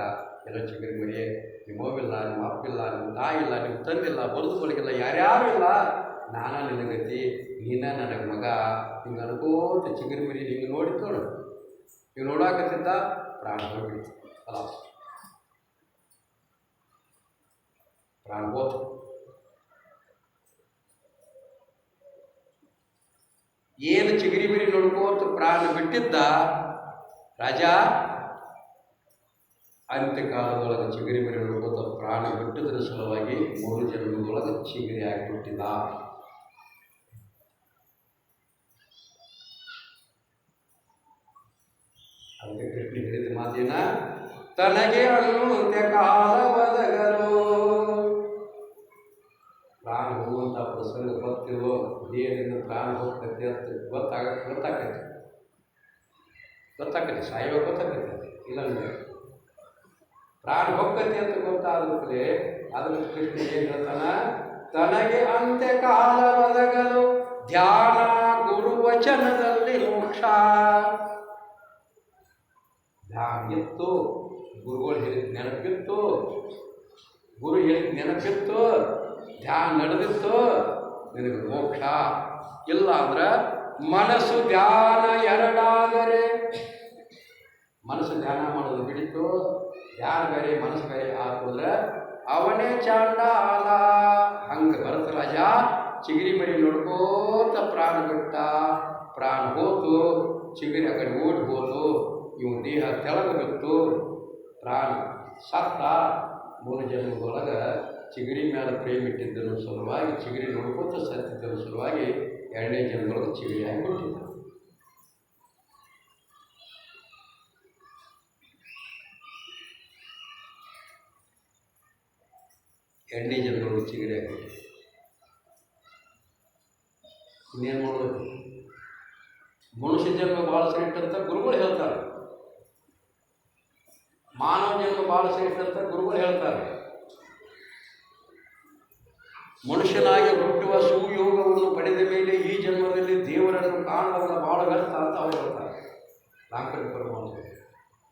ಎಲ್ಲೋ ಚಿಗರಿ ಮರಿ, ನಿಮ್ಮ ಅವ್ವಿಲ್ಲ, ನಿಮ್ಮ ಅಪ್ಪಿಲ್ಲ, ನಿಮ್ಮ ತಾಯಿ ಇಲ್ಲ, ನಿಮ್ಮ ತಂದಿಲ್ಲ, ಬರೆದುಕೊಳ್ಳಿಲ್ಲ, ಯಾರ್ಯಾರು ಇಲ್ಲ, ನಾನಾ ನಿನಗತಿ, ನೀನ ನನಗೆ ಮಗ. ಹಿಂಗೆ ಅನ್ಕೋತ ಚಿಗರಿ ಮರಿ ಹಿಂಗೆ ನೋಡಿತ್ತು ನೋಡು. ಈಗ ನೋಡಾಕತ್ತಿದ್ದ, ಪ್ರಾಣ ಹೋಗ್ಬಿಡ್ತು. ಅಲ್ಲ ಪ್ರಾಣ ಹೋತು. ಏನು ಚಿಗರಿ ಮರಿ ನೋಡ್ಕೋತ ಪ್ರಾಣ ಬಿಟ್ಟಿದ್ದ ರಾಜ, ಅಂತ್ಯಕಾಲದೊಳಗೆ ಚಿಗರಿ ಮರಿ ನೋಡ್ಕೋತ ಪ್ರಾಣ ಬಿಟ್ಟಿದ್ರ ಸಲುವಾಗಿ 3 ಜನ್ಮದೊಳಗೆ ಚಿಗರಿ ಆಗಿಬಿಟ್ಟಿದ್ದ. ಅದಕ್ಕೆ ಕೃಷ್ಣ ಹೇಳಿದ ಮಾತೇನ, ತನಗೆ ಅಂತ್ಯಕಾಲ ಒದಗಲು. ಪ್ರಾಣ ಹೋಗುವಂಥ ಪ್ರಸಂಗ ಗೊತ್ತಿರೋ ದೇಹದಿಂದ ಪ್ರಾಣ ಹೋಗ್ತೈತೆ ಅಂತ ಗೊತ್ತಾಕೈತಿ ಸಾಯುವಾಗ ಗೊತ್ತಾಕೈತಿ. ಇಲ್ಲ ಅಂದರೆ ಪ್ರಾಣ ಹೋಗ್ತೈತಿ ಅಂತ ಗೊತ್ತಾದ್ರೆ ಅದನ್ನು ಕೃಷ್ಣ ಏನು ಹೇಳ್ತಾನ, ತನಗೆ ಅಂತ್ಯಕಾಲ ಒದಗಲು ಧ್ಯಾನ ಗುರುವಚನದಲ್ಲಿ ಮೋಕ್ಷ. ಧ್ಯಾನ ಇತ್ತು, ಗುರುಗಳು ಹೇಳಿದ ನೆನಪಿತ್ತು, ಗುರು ಹೇಳಿದ ನೆನಪಿತ್ತು, ಧ್ಯಾನ ನಡೆದಿತ್ತು, ನಿನಗೆ ಮೋಕ್ಷ. ಇಲ್ಲ ಅಂದ್ರೆ ಮನಸ್ಸು ಧ್ಯಾನ ಎರಡಾದರೆ, ಮನಸ್ಸು ಧ್ಯಾನ ಮಾಡೋದು ಬಿಡಿತು, ಧ್ಯಾನ ಬೇರೆ ಮನಸ್ಸು ಬೇರೆ ಆದ್ರೆ ಅವನೇ ಚಾಂಡಾಲ. ಹಂಗೆ ಭರತ ರಾಜ ಚಿಗರಿ ಮರಿ ನೋಡ್ಕೋತ ಪ್ರಾಣ ಬಿಟ್ಟ. ಪ್ರಾಣ ಹೋತು, ಚಿಗರಿ ಆ ಕಡೆ ಓಡಿ ಹೋತು, ಇವು ದೇಹ ತೆಳಗೆ ಬಿತ್ತು, ಪ್ರಾಣ ಸತ್ತ. ಮೂರು ಜನ್ಮದೊಳಗೆ ಚಿಗರಿ ಮೇಲೆ ಪ್ರೇಮ ಇಟ್ಟಿದ್ದರ ಸಲುವಾಗಿ, ಚಿಗರಿ ನೋಡ್ಕೋತ ಸತ್ತಿದ್ದರ ಸಲುವಾಗಿ 2ನೇ ಜನ್ಮದೊಳಗೆ ಚಿಗರಿ ಆಗಿ ಹುಟ್ಟಿದ್ದ. ಎರಡನೇ ಜನ್ಮದೊಳಗೆ ಚಿಗರಿ ಆಗಿ ಇನ್ನೇನು ಮಾಡಬೇಕು? ಮನುಷ್ಯ ಜನ್ಮ ಭಾಳ ಶ್ರೇಷ್ಠ ಅಂತ ಗುರುಗಳು ಹೇಳ್ತಾರೆ, ಮಾನವ ಜನ್ಮ ಭಾಳ ಶ್ರೇಷ್ಠ ಅಂತ ಗುರುಗಳು ಹೇಳ್ತಾರೆ. ಮನುಷ್ಯನಾಗಿ ಹುಟ್ಟುವ ಸುಯೋಗವನ್ನು ಪಡೆದ ಮೇಲೆ ಈ ಜನ್ಮದಲ್ಲಿ ದೇವರನ್ನು ಕಾಣದವನ ಭಾಳ ವ್ಯರ್ಥ ಅಂತ ಅವರು ಹೇಳ್ತಾರೆ. ರಾಮಕೃಷ್ಣ ಪರಮಹಂಸರು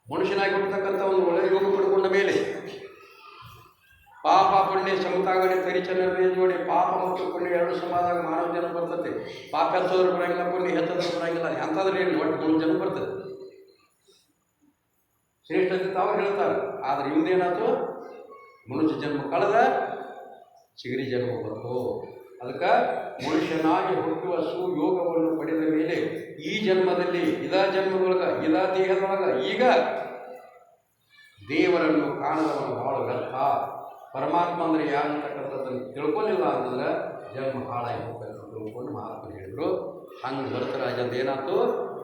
ಮನುಷ್ಯನಾಗಿ ಹುಟ್ಟತಕ್ಕಂಥ ಒಂದು ಒಳ್ಳೆಯ ಯೋಗ ಪಡ್ಕೊಂಡ ಮೇಲೆ ಪಾಪ ಪುಣ್ಯ ಸಮತಾಗಣೆ ತರಿಚನ ಜೋಡಿ ಪಾಪ ಮತ್ತು ಪುಣ್ಯ ಎರಡು ಸಮಾದಾಗ ಮಾನವ ಜನ್ಮ ಬರ್ತದೆ. ಪಾಪ ಹೆಚ್ಚೋದ್ರ ಬರಂಗಿಲ್ಲ, ಪುಣ್ಯ ಹೆಚ್ಚೋದ್ರ ಬರಂಗಿಲ್ಲ. ಎಂಥದ್ರೆ ಏನು ಒಟ್ಟು 3 ಜನ್ಮ ಬರ್ತದೆ. ಶ್ರೇಷ್ಠತೆ ಅವ್ರು ಹೇಳ್ತಾರೆ. ಆದರೆ ಇವ್ದೇನಾಯ್ತು? ಮನುಷ್ಯ ಜನ್ಮ ಕಳೆದ ಚಿಗರಿ ಜನ್ಮ ಬಂತು. ಅದಕ್ಕೆ ಮನುಷ್ಯನಾಗಿ ಹುಟ್ಟುವ ಸುಯೋಗವನ್ನು ಪಡೆದ ಮೇಲೆ ಈ ಜನ್ಮದಲ್ಲಿ ಜನ್ಮದೊಳಗೆ ದೇಹದೊಳಗೆ ಈಗ ದೇವರನ್ನು ಕಾಣದವನ ಭಾಳ ವ್ಯರ್ಥ. ಪರಮಾತ್ಮ ಅಂದರೆ ಯಾರಂತಕ್ಕಂಥದ್ದನ್ನು ತಿಳ್ಕೊಳ್ಳಿಲ್ಲ ಅಂತಂದ್ರೆ ಜನ್ಮ ಹಾಳಾಗಿ ಹೋಗ್ಬೇಕು ತಿಳ್ಕೊಂಡು ಮಹಾತ್ಮರು ಹೇಳಿದರು. ಹಂಗೆ ಭರತರಾಜಂದು ಏನಾಯ್ತು?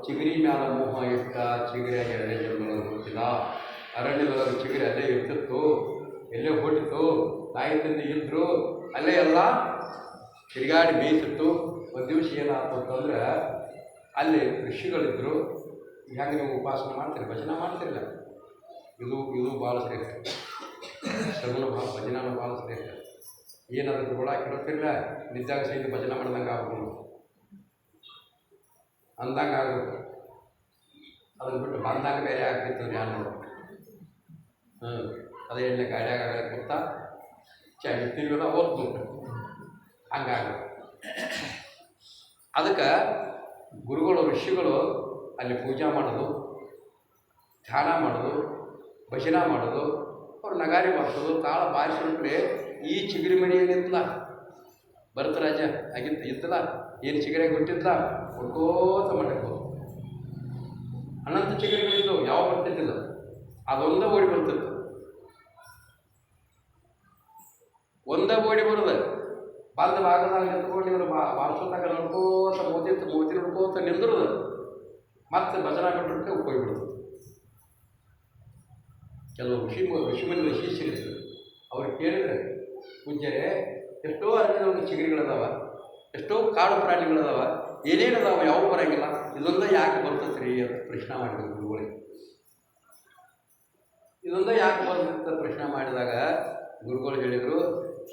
ಚಿಗರಿ ಮ್ಯಾಲ ಮೋಹ ಇಟ್ಟ, ಚಿಗರಿಯಾಗಿ 2ನೇ ಜನ್ಮದೊಳಗೆ ಹುಟ್ಟಿದ. ಅರಣ್ಯದೊಳಗೆ ಚಿಗರಿ ಅಲ್ಲೇ ಇರ್ತಿತ್ತು, ಎಲ್ಲೇ ಹುಟ್ಟಿತು, ತಾಯಿ ತಂದೆ ಇದ್ದರು, ಅಲ್ಲೇ ಎಲ್ಲ ತಿರುಗಾಡಿ ಮೇಯ್ತಿತ್ತು. ಒಂದು ದಿವಸ ಏನಾಯ್ತು ಅಂತಂದ್ರೆ ಅಲ್ಲಿ ಋಷಿಗಳಿದ್ದರು. ಹೆಂಗೆ ನೀವು ಉಪಾಸನೆ ಮಾಡ್ತೀರಿ, ಭಜನೆ ಮಾಡ್ತಿರಲ್ಲ, ಇದು ಭಾಳ ಶ್ರೇಷ್ಠ. ಶ್ರವಣ ಭಜನೂ ಭಾಳ ಶ್ರೇಷ್ಠ. ಏನಾದರೂ ಕೂಡ ಕೆಡುತ್ತಿರಲ್ಲ, ನಿದ್ದಾಗ ಸಹಿತ ಭಜನೆ ಮಾಡ್ದಂಗೆ ಆಗ್ಬೋದು, ಅಂದಂಗೆ ಆಗ್ಬೇಕು. ಅದನ್ನು ಬಿಟ್ಟು ಬಂದಾಗ ಬೇರೆ ಆಗ್ತಿತ್ತು ಯಾರು ನೋಡು. ಅದೇ ಎಣ್ಣೆ ಗಾಡಿಯಾಗ ಆಗಕ್ಕೆ ಗೊತ್ತಾ ತಿರುಗೋದ ಓದ್ತು ಹಂಗಾಗಬೇಕು. ಅದಕ್ಕೆ ಗುರುಗಳು ಋಷಿಗಳು ಅಲ್ಲಿ ಪೂಜೆ ಮಾಡೋದು, ಧ್ಯಾನ ಮಾಡೋದು, ಭಜನೆ ಮಾಡೋದು, ಅವ್ರು ನಗಾರಿ ಬಾರಿಸೋದು, ತಾಳ ಬಾರಿಸಿಬಿಟ್ರೆ ಈ ಚಿಗರಿ ಮಣಿ ಏನಿತ್ತಲ್ಲ ಭರತರಾಜ ಇತ್ತಲ್ಲ, ಏನು ಚಿಗರಿಯಾಗಿ ಹುಟ್ಟಿದ್ಲ ಹುಡ್ಕೋತ ಮಠಕ್ಕೆ ಹೋದು. ಅನಂತ ಚಿಗರಿಗಳಿದ್ದು ಯಾವ ಬರ್ತಿದ್ದಿಲ್ಲ, ಅದೊಂದೇ ಓಡಿ ಬರ್ತಿತ್ತು. ಒಂದೇ ಓಡಿ ಬರೋದು ಬಂದ ಭಾಗದಾಗ ನಿಂತ್ಕೊಂಡು ಇವರು ಬಾರಿಸೋದಾಗ ನೋಡ್ಕೋತ ಮೋತಿ ನೋಡ್ಕೋತ ನಿಂದ್ರದು ಮತ್ತೆ ಭಜನಾ ಕಟ್ಟಕ್ಕೆ ಹೋಗ್ಬಿಡ್ತದೆ. ಕೆಲವು ಋಷಿಮುನಿಗಳ ಶಿಷ್ಯರಿದ್ರು. ಅವ್ರಿಗೆ ಕೇಳಿದ್ರೆ, ಪೂಜ್ಯರೇ ಎಷ್ಟೋ ಅರಣ್ಯದೊಳಗೆ ಚಿಗರಿಗಳದಾವ, ಎಷ್ಟೋ ಕಾಡು ಪ್ರಾಣಿಗಳದಾವ, ಏನೇನದಾವ, ಯಾವ ಬರೋಂಗಿಲ್ಲ, ಇದೊಂದೇ ಯಾಕೆ ಬರ್ತೈತೆ ರೀ ಅಂತ ಪ್ರಶ್ನೆ ಮಾಡಿದ್ರು ಗುರುಗಳಿಗೆ. ಇದೊಂದೇ ಯಾಕೆ ಬರ್ತೈತೆ ಪ್ರಶ್ನೆ ಮಾಡಿದಾಗ ಗುರುಗಳು ಹೇಳಿದರು,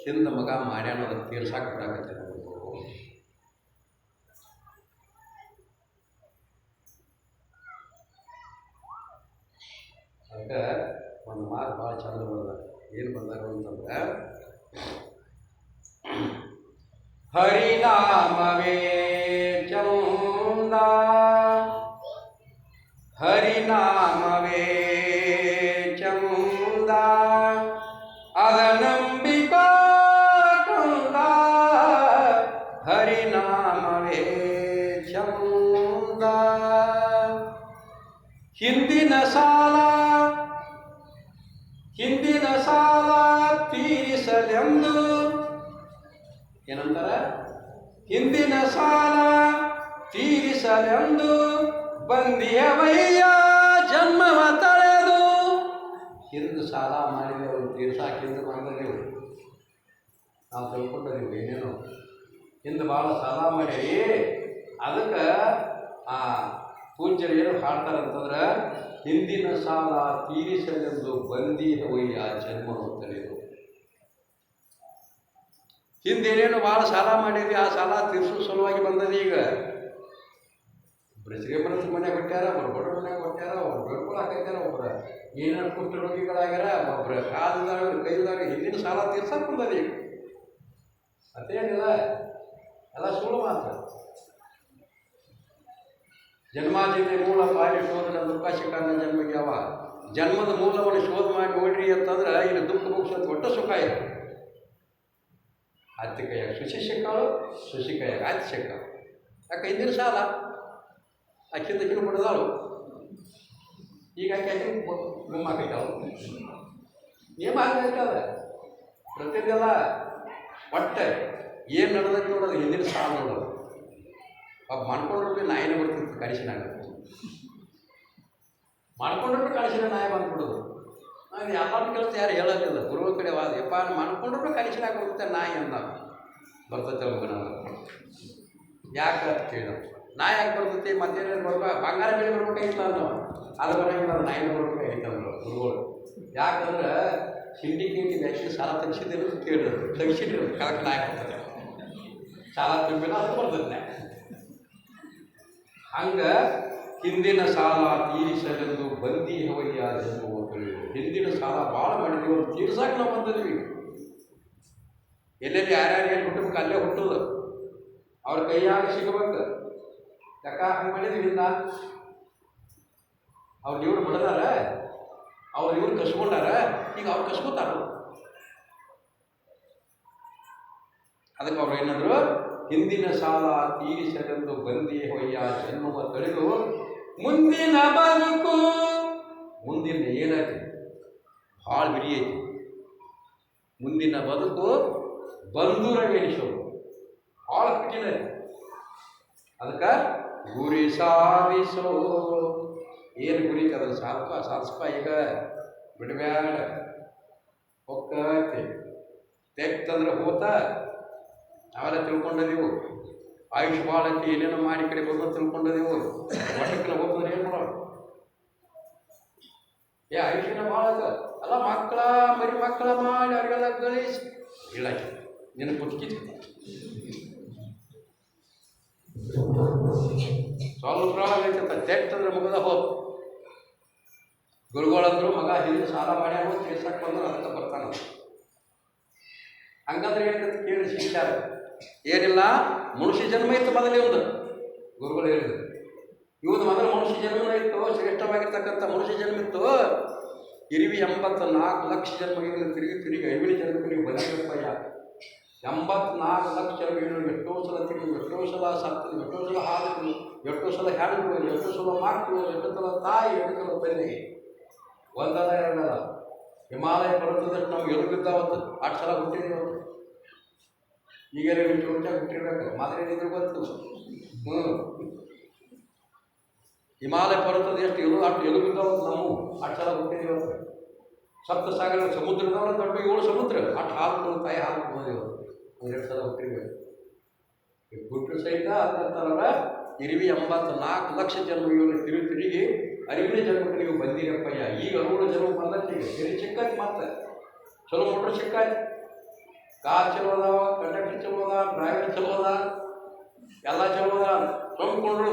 ಹಿಂದೆ ಮಗ ಮಾಡ್ಯಾನ ಅದಕ್ಕೆ ತೀರ್ಸಾಕೆ ಬಿಡಾಕತ್ತೆ ನಮಗೆ. ಅದಕ್ಕೆ ಒಂದು ಮಾತು ಭಾಳ ಚಂದ ಬಂದಾಗ ಏನು ಬಂದಾಗ ಅಂತಂದ್ರೆ, ಹರಿನಾಮವೇ ಚಂದ, ಹರಿನಾಮವೇ ಚಂದ, ಅಗನಂಬಿಕಾ ಕಂದ, ಹರಿನಾಮವೇ ಚಂದ. ಹಿಂದಿನ ಸಾಲ ತೀರಿಸಲೆಂದು, ಏನಂತಾರೆ? ಹಿಂದಿನ ಸಾಲ ತೀರಿಸಲೆಂದು ಬಂದಿಯವಯ್ಯ ಜನ್ಮವ ತಳೆದು. ಹಿಂದೆ ಸಾಲ ಮಾಡಿದೆವು ತೀರ್ಸಾಕೆ ಹಿಂದೆ ಬಂದದೆವು, ನಾವು ತಿಳ್ಕೊಂಡದೆವು ಏನೇನೋ ಹಿಂದೆ ಭಾಳ ಸಾಲ ಮಾಡೀವಿ. ಅದಕ್ಕೆ ಆ ಪೂಜ್ಯರು ಏನು ಹಾಡ್ತಾರಂತಂದ್ರೆ, ಹಿಂದಿನ ಸಾಲ ತೀರಿಸಲೆಂದು ಬಂದಿಯವಯ್ಯ ಜನ್ಮವ ತಳೆದು. ಹಿಂದೇನೇನು ಭಾಳ ಸಾಲ ಮಾಡಿದ್ವಿ, ಆ ಸಾಲ ತೀರಿಸೋ ಸಲುವಾಗಿ ಬಂದది. ಈಗ ಒಬ್ಬರು ಶ್ರೀಮಂತ ಮನೆಗೆ ಕೊಟ್ಟಾರ, ಒಬ್ಬರು ಬಡ ಮನೆಗೆ ಕೊಟ್ಟಾರ, ಒಬ್ರು ಬೆಳ್ಕೊಳ ಹಾಕೈತಾರ, ಒಬ್ಬರು ಏನೇನು ಕುಷ್ಠ ರೋಗಿಗಳಾಗ್ಯಾರ, ಒಬ್ಬರು ಕಾಲದಾಗ ಕೈದಾಗ ಹಿಂದಿನ ಸಾಲ ತೀರ್ಸಕ್ಕೆ ಬಂದది. ಈಗ ಅದೇನಿಲ್ಲ, ಎಲ್ಲ ಸುಳ್ಳು ಮಾತ್ರ. ಜನ್ಮಾದ್ಯತೆ ಮೂಲ ಪಾಡಿ ಶೋಧನ ದುಃಖ ಶಿಖಾನ ಜನ್ಮಗೆ ಯಾವ ಜನ್ಮದ ಮೂಲವನ್ನು ಶೋಧ ಮಾಡಿ ನೋಡ್ರಿ ಅಂತಂದ್ರೆ ಇಲ್ಲಿ ದುಃಖ ಮುಗಿಸೋದು ಒಟ್ಟು ಸುಖ ಇದೆ. ಅತ್ತೆ ಕೈಯಾಗ ಶುಚಿ ಸಿಕ್ಕಾಳು, ಶುಚಿ ಕೈಯಾಗ ಅತ್ತೆ ಸಿಕ್ಕಾಳು. ಯಾಕೆ ಹಿಂದಿನ ಸಾಲ ಅಕ್ಕಿಂದ ಕಿರು ಬಿಡದಾಳು, ಈಗ ಆಕೆ ಗುಮ್ಮಾಕೈತಾಳು. ನಿಯಮ ಆಗಬೇಕದ ಪ್ರತಿಯೊಂದೆಲ್ಲ ಒಟ್ಟೆ ಏನು ನಡೆದಕ್ಕೆ ನೋಡೋದು ಹಿಂದಿನ ಸಾಲ ನೋಡೋದು. ಮಾಡ್ಕೊಂಡ್ರೆ ನಾಯಿನೇ ಬರ್ತಿತ್ತು ಕಡಿಸಿನಾಗ, ಮಾಡ್ಕೊಂಡ್ರೆ ಕಳಿಸಿನ ನಾಯಿ ಬಂದ್ಬಿಡೋದು. ನಾನು ಎಲ್ಲರೂ ಕೆಲಸ ಯಾರು ಹೇಳೋದಿಲ್ಲ, ಗುರುಗಳ ಕಡೆ ವಾದ ಯಪ್ಪ ಮಾಡ್ಕೊಂಡ್ರೆ ಕಳಿಸಿನಾಗ ಬರುತ್ತೆ ನಾಯಿ ಅಂದ ಬರ್ತೈತೆ ಮಗನ. ಯಾಕೆ ಅಂತ ಕೇಳಿದ, ನಾಯಿ ಯಾಕೆ ಬರ್ತೈತಿ ಮತ್ತೇನೇನು ಬರ್ಬೇಕು, ಬಂಗಾರ ಬೆಳೆ ಬರ್ಬೇಕಾಗಿಲ್ಲ ಅನ್ನೋ ಅದು ಬರೋಂಗಿಲ್ಲ, ಅದು ನಾಯಿನ ಬರ್ಬೇಕಾಗಿತ್ತು ಅಂದರು ಗುರುಗಳು. ಯಾಕಂದ್ರೆ ಸಿಂಡಿಕೇಟ್ ವ್ಯಾಕ್ಸಿನ್ ಸಾಲ ತೆಗಿಸಿದ್ರು ಕೇಳಿದ್ರು, ತೆಗಿಸಿದ್ರು ಕಳಕ್ಕೆ ನಾಯಿ ಬರ್ತದೆ, ಸಾಲ ತುಂಬಿಲ್ಲ ಅದು ಬರ್ತದೆ. ಹಂಗೆ ಹಿಂದಿನ ಸಾಲ ತೀರಿಸಲೆಂದು ಬಂದಿ ಹವಯ್ಯ ಜನ್ಮವು ತಿಳಿಯುವುದು. ಹಿಂದಿನ ಸಾಲ ಭಾಳ ಮಾಡಿದ್ವಿ, ಒಂದು ತೀರ್ಸಕ್ಕೆ ನಾವು ಬಂದಿದ್ವಿ. ಎಲ್ಲೆಲ್ಲಿ ಯಾರ್ಯಾರು ಏನು ಹುಟ್ಟಬೇಕು ಅಲ್ಲೇ ಹುಟ್ಟೋದು, ಅವ್ರ ಕೈಯಾಗ ಸಿಗಬೇಕು. ಯಾಕ ಹಂಗೆ ಮಾಡಿದ್ವಿ ಹಿಂದ? ಅವ್ರು ಇವ್ರು ಬಿಡದಾರ, ಅವ್ರು ಇವ್ರು ಕಸ್ಕೊಂಡಾರ, ಈಗ ಅವ್ರು ಕಸ್ಕೊತಾರ. ಅದಕ್ಕೆ ಅವ್ರು ಏನಂದ್ರು, ಹಿಂದಿನ ಸಾಲ ತೀರಿಸಲೆಂದು ಬಂದಿ ಹೊಯ್ಯ ಜನ್ಮವ ತಳೆದು ಮುಂದಿನ ಬದುಕು. ಮುಂದಿನ ಏನೈತಿ ಭಾಳ ಬಿರಿ ಐತಿ, ಮುಂದಿನ ಬದುಕು ಬಂದೂರ ಎನಿಸೋದು ಭಾಳ ಕಠಿಣ ಐತಿ. ಅದಕ್ಕೆ ಗುರಿ ಸಾಧಿಸೋ, ಏನು ಗುರಿ ಅದನ್ನು ಸಾಧಿಸ್ಪ, ಈಗ ಬಿಡಬ್ಯಾಡ, ಹೊಕ್ಕೈತಿ ತೆಗ್ತಂದ್ರೆ ಹೋತ. ನಾವೆಲ್ಲ ತಿಳ್ಕೊಂಡದೀವು, ಆಯುಷ್ ಭಾಳ ಐತಿ, ಏನೇನೋ ಮಾಡಿ ಕಡೆ ಬಂದು ತಿಳ್ಕೊಂಡದೀವು. ವರ್ಷಕ್ಕೆ ಹೋಗ್ತಂದ್ರೆ ಏನು ಮಾಡೋರು, ಆಯುಷ್ಯನ ಭಾಳ ಅದ ಅಲ್ಲ, ಮಕ್ಕಳ ಮರಿ ಮಕ್ಕಳ ಮಾಡಿ ಅವ್ರಿಗೆಲ್ಲ ಗಳಿಸಿ ಇಲ್ಲ ನಿನ್ನ ಪುಟ್ಕಿತ್ತು ಸ್ವಲ್ಪ ಐತಂತ ತೆಗ್ತಂದ್ರೆ ಮುಗದ ಹೋದ್. ಗುರುಗಳಂದ್ರು ಮಗ ಹಿಂದೆ ಸಾಲ ಮಾಡ್ಯಾನ ತೀರ್ಸಕ್ಕೆ ಬಂದ್ರೆ ಅದಕ್ಕೆ ಬರ್ತಾನ. ಹಂಗಂದ್ರೆ ಏನಂತ ಕೇಳಿ ಶಿಕ್ಷಾರ ಏನಿಲ್ಲ, ಮನುಷ್ಯ ಜನ್ಮ ಇತ್ತು ಮೊದಲೇ ಒಂದು ಗುರುಗಳು ಹೇಳಿದ್ರು. ಇವತ್ತು ಮೊದಲು ಮನುಷ್ಯ ಜನ್ಮನ ಇತ್ತು, ಶ್ರೇಷ್ಠವಾಗಿರ್ತಕ್ಕಂಥ ಮನುಷ್ಯ ಜನ್ಮ ಇತ್ತು. ಇರುವಿ 84 ಲಕ್ಷ ಜನ್ಮ ಇವನು ತಿರುಗಿ ಐವಿನ ಜನ್ಮಕ್ಕೆ ನೀವು ಬಂದಿರಪ್ಪಯ್ಯ. 84 ಲಕ್ಷ ಜನ್ಮ ಇವನು ಎಷ್ಟೋ ಸಲ ತಿರುಗಿ, ಎಷ್ಟೋ ಸಲ ಸತ್ತು, ಎಷ್ಟೋ ಸಲ ಹಾಲು, ಎಷ್ಟೋ ಸಲ ಹೆಣ್ಣು, ಎಷ್ಟೋ ಸಲ ಮಕ್ಕಳು, ಎಷ್ಟೋ ಸಲ ತಾಯಿ, ಎಷ್ಟೋ ಸಲ ತಂದೆ. ಒಂದಲ್ಲ ಎರಡಲ್ಲ, ಹಿಮಾಲಯ ಪರ್ವತದಷ್ಟು ನಾವು ಎಲ್ಲಿ ಬಿದ್ದಾವತ್ತು 8 ಸಲ ಹುಟ್ಟಿದೀವತ್ತು. ಈಗ ಚೋಟಾಗಿ ಹುಟ್ಟಿರ್ಬೇಕು, ಮಾದರಿ ಏನಿದ್ರು ಗೊತ್ತು. ಹಿಮಾಲಯ ಪರ್ವತದ ಎಷ್ಟು ಎಲು ಬಿದ್ದಾವತ್ತು ನಾವು 8 ಸಲ ಹುಟ್ಟಿದೀವತ್ತು. ಸಪ್ತ ಸಾಗರ ಸಮುದ್ರದವರ ದೊಡ್ಡ 7 ಸಮುದ್ರ, 8 ಹಾಲು ತಾಯಿ ಹಾಲು ಕೊಡೋದಿವತ್ತು. 2 ಸಲ ಹುಟ್ಟಿರ್ಬೇಕು. ಹುಟ್ಟು ಸಹಿತ ಅದಂತಾರ ಇರುವಿ 84 ಲಕ್ಷ ಜನ್ಮ ಇವನು ತಿರುಗಿ ಅರಿವಿನ ಜನ್ಮಕ್ಕೆ ನೀವು ಬಂದಿರಪ್ಪಯ್ಯ. ಈಗ 60 ಜನ್ಮ ಬಂದಕ್ಕೆ ಈಗ ಸರಿ ಚಿಕ್ಕಾಯ್ತು, ಮತ್ತೆ ಚಲೋ ಮೋಟ್ರ್ ಚಿಕ್ಕಾಯ್ತು, ಕಾರ್ ಚಲೋ ಅದಾವ, ಕಂಡಕ್ಟರ್ ಚಲೋ ಅದ, ಡ್ರೈವರ್ ಚಲೋ ಅದ, ಎಲ್ಲ ಚಲೋ ಅದ. ತೊಗೊಂಡ್ಕೊಂಡ್ರು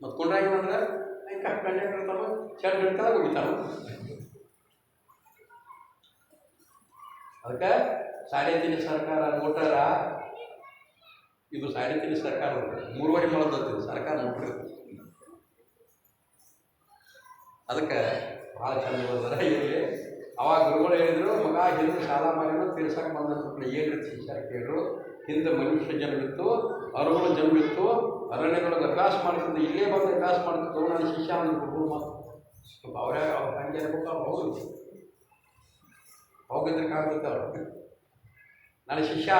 ಮತ್ತು ಕೊಂಡ್ರಾಗಿವಂದ್ರೆ ಕಂಡಕ್ಟರ್ ಇರ್ತಾವ, ಚೆಂಡ್ ಹಿಡ್ತಾರ ಹೋಗಿತಾರ. ಅದಕ್ಕೆ 3.5 ಸರ್ಕಾರ ಮೋಟಾರ, ಇದು 3.5 ಸರ್ಕಾರ 3.5 ಮಾಡೋದು ಸರ್ಕಾರ ಮೋಟ್ರ್. ಅದಕ್ಕೆ ಭಾಳ ಚಂದ ಬಂದಾರ ಇಲ್ಲಿ. ಅವಾಗ ಗುರುಗಳು ಹೇಳಿದ್ರು, ಮಗ ಹಿಂದೆ ಸಾಲ ಮಾಡಿದ್ರು ತೀರ್ಸಕ್ಕೆ ಬಂದಂತ ಏನು ರೀತಿ ಶಿಕ್ಷಣ ಕೇಳಿದ್ರು. ಹಿಂದೆ ಮನುಷ್ಯ ಜನ್ಮಿತ್ತು, ಅರುಗಳ ಜನ್ಮಿತ್ತು, ಅರಣ್ಯದೊಳಗೆ ಅಭ್ಯಾಸ ಮಾಡ್ತಿದ್ದು, ಇಲ್ಲೇ ಬಂದು ಅಭ್ಯಾಸ ಮಾಡ್ತಿದ್ದು. ನನ್ನ ಶಿಷ್ಯ ಅಂದ್ರೆ ಗುರುಗಳು ಮಾತು ಅವ್ರ್ಯಾಗ ಅವ್ರು ಹಂಗೆ ಇರ್ಬೇಕು, ಅವ್ರು ಹೋಗಿದ್ರೆ ಕಾಣ್ತೈತೆ ಅವ್ರು. ನನ್ನ ಶಿಷ್ಯ